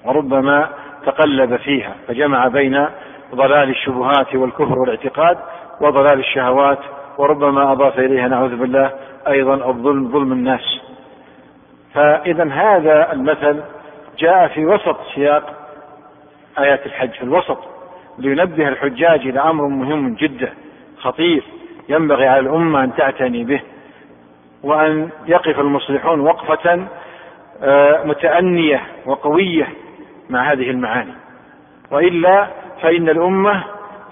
وربما تقلب فيها فجمع بين ضلال الشبهات والكفر والاعتقاد وضلال الشهوات، وربما أضاف إليها نعوذ بالله أيضا ظلم الناس. فإذا هذا المثل جاء في وسط سياق آيات الحج، في الوسط، لينبه الحجاج إلى أمر مهم جدا خطير ينبغي على الأمة أن تعتني به، وأن يقف المصلحون وقفة متأنية وقوية مع هذه المعاني. وإلا فإن الأمة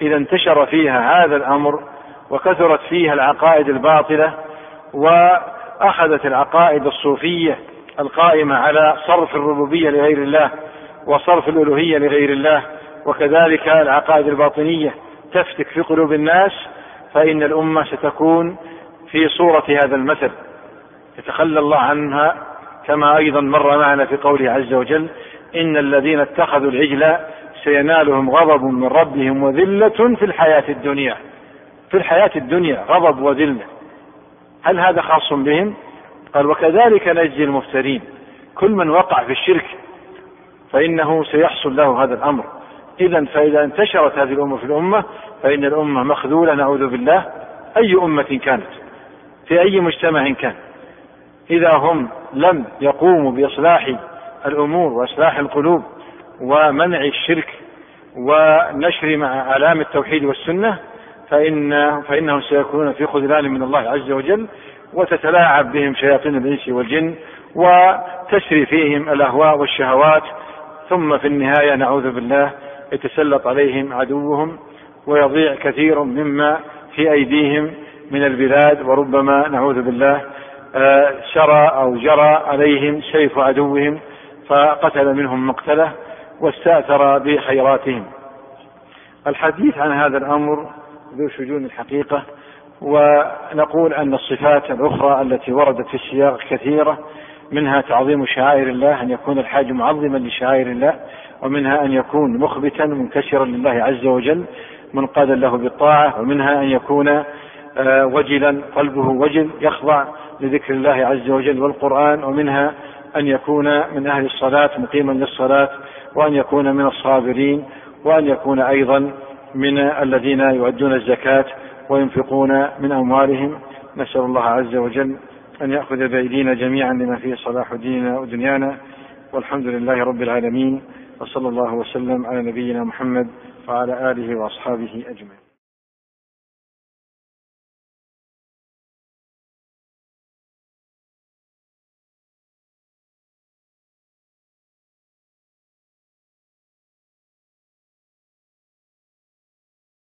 إذا انتشر فيها هذا الأمر وكثرت فيها العقائد الباطلة وأخذت العقائد الصوفية القائمة على صرف الربوبية لغير الله وصرف الألوهية لغير الله، وكذلك العقائد الباطنية تفتك في قلوب الناس، فإن الأمة ستكون في صورة هذا المثل يتخلى الله عنها، كما أيضا مر معنا في قوله عز وجل: إن الذين اتخذوا العجل سينالهم غضب من ربهم وذلة في الحياة الدنيا. في الحياة الدنيا غضب وذلة. هل هذا خاص بهم؟ قال: وكذلك نجزي المفترين. كل من وقع في الشرك فإنه سيحصل له هذا الأمر. فإذا انتشرت هذه الأمة في الأمة فإن الأمة مخذولة نعوذ بالله، أي أمة كانت في أي مجتمع كان، إذا هم لم يقوموا بإصلاح الأمور وإصلاح القلوب ومنع الشرك ونشر مع أعلام التوحيد والسنة فإنهم سيكونون في خذلان من الله عز وجل، وتتلاعب بهم شياطين الإنس والجن وتسري فيهم الأهواء والشهوات، ثم في النهاية نعوذ بالله يتسلط عليهم عدوهم ويضيع كثير مما في أيديهم من البلاد، وربما نعوذ بالله سرى أو جرى عليهم سيف عدوهم فقتل منهم مقتله واستأثر بخيراتهم. الحديث عن هذا الأمر ذو شجون الحقيقة، ونقول أن الصفات الأخرى التي وردت في السياق كثيرة، منها تعظيم شعائر الله، أن يكون الحاج معظما لشعائر الله، ومنها أن يكون مخبتا منكسرا لله عز وجل منقادا له بالطاعة، ومنها أن يكون وجلا قلبه وجل يخضع لذكر الله عز وجل والقرآن، ومنها أن يكون من أهل الصلاة مقيما للصلاة، وأن يكون من الصابرين، وأن يكون أيضا من الذين يؤدون الزكاة وينفقون من أموالهم. نسأل الله عز وجل أن يأخذ بأيدينا جميعا لما فيه صلاح ديننا ودنيانا، والحمد لله رب العالمين، وصلى الله وسلم على نبينا محمد وعلى آله وأصحابه أجمعين.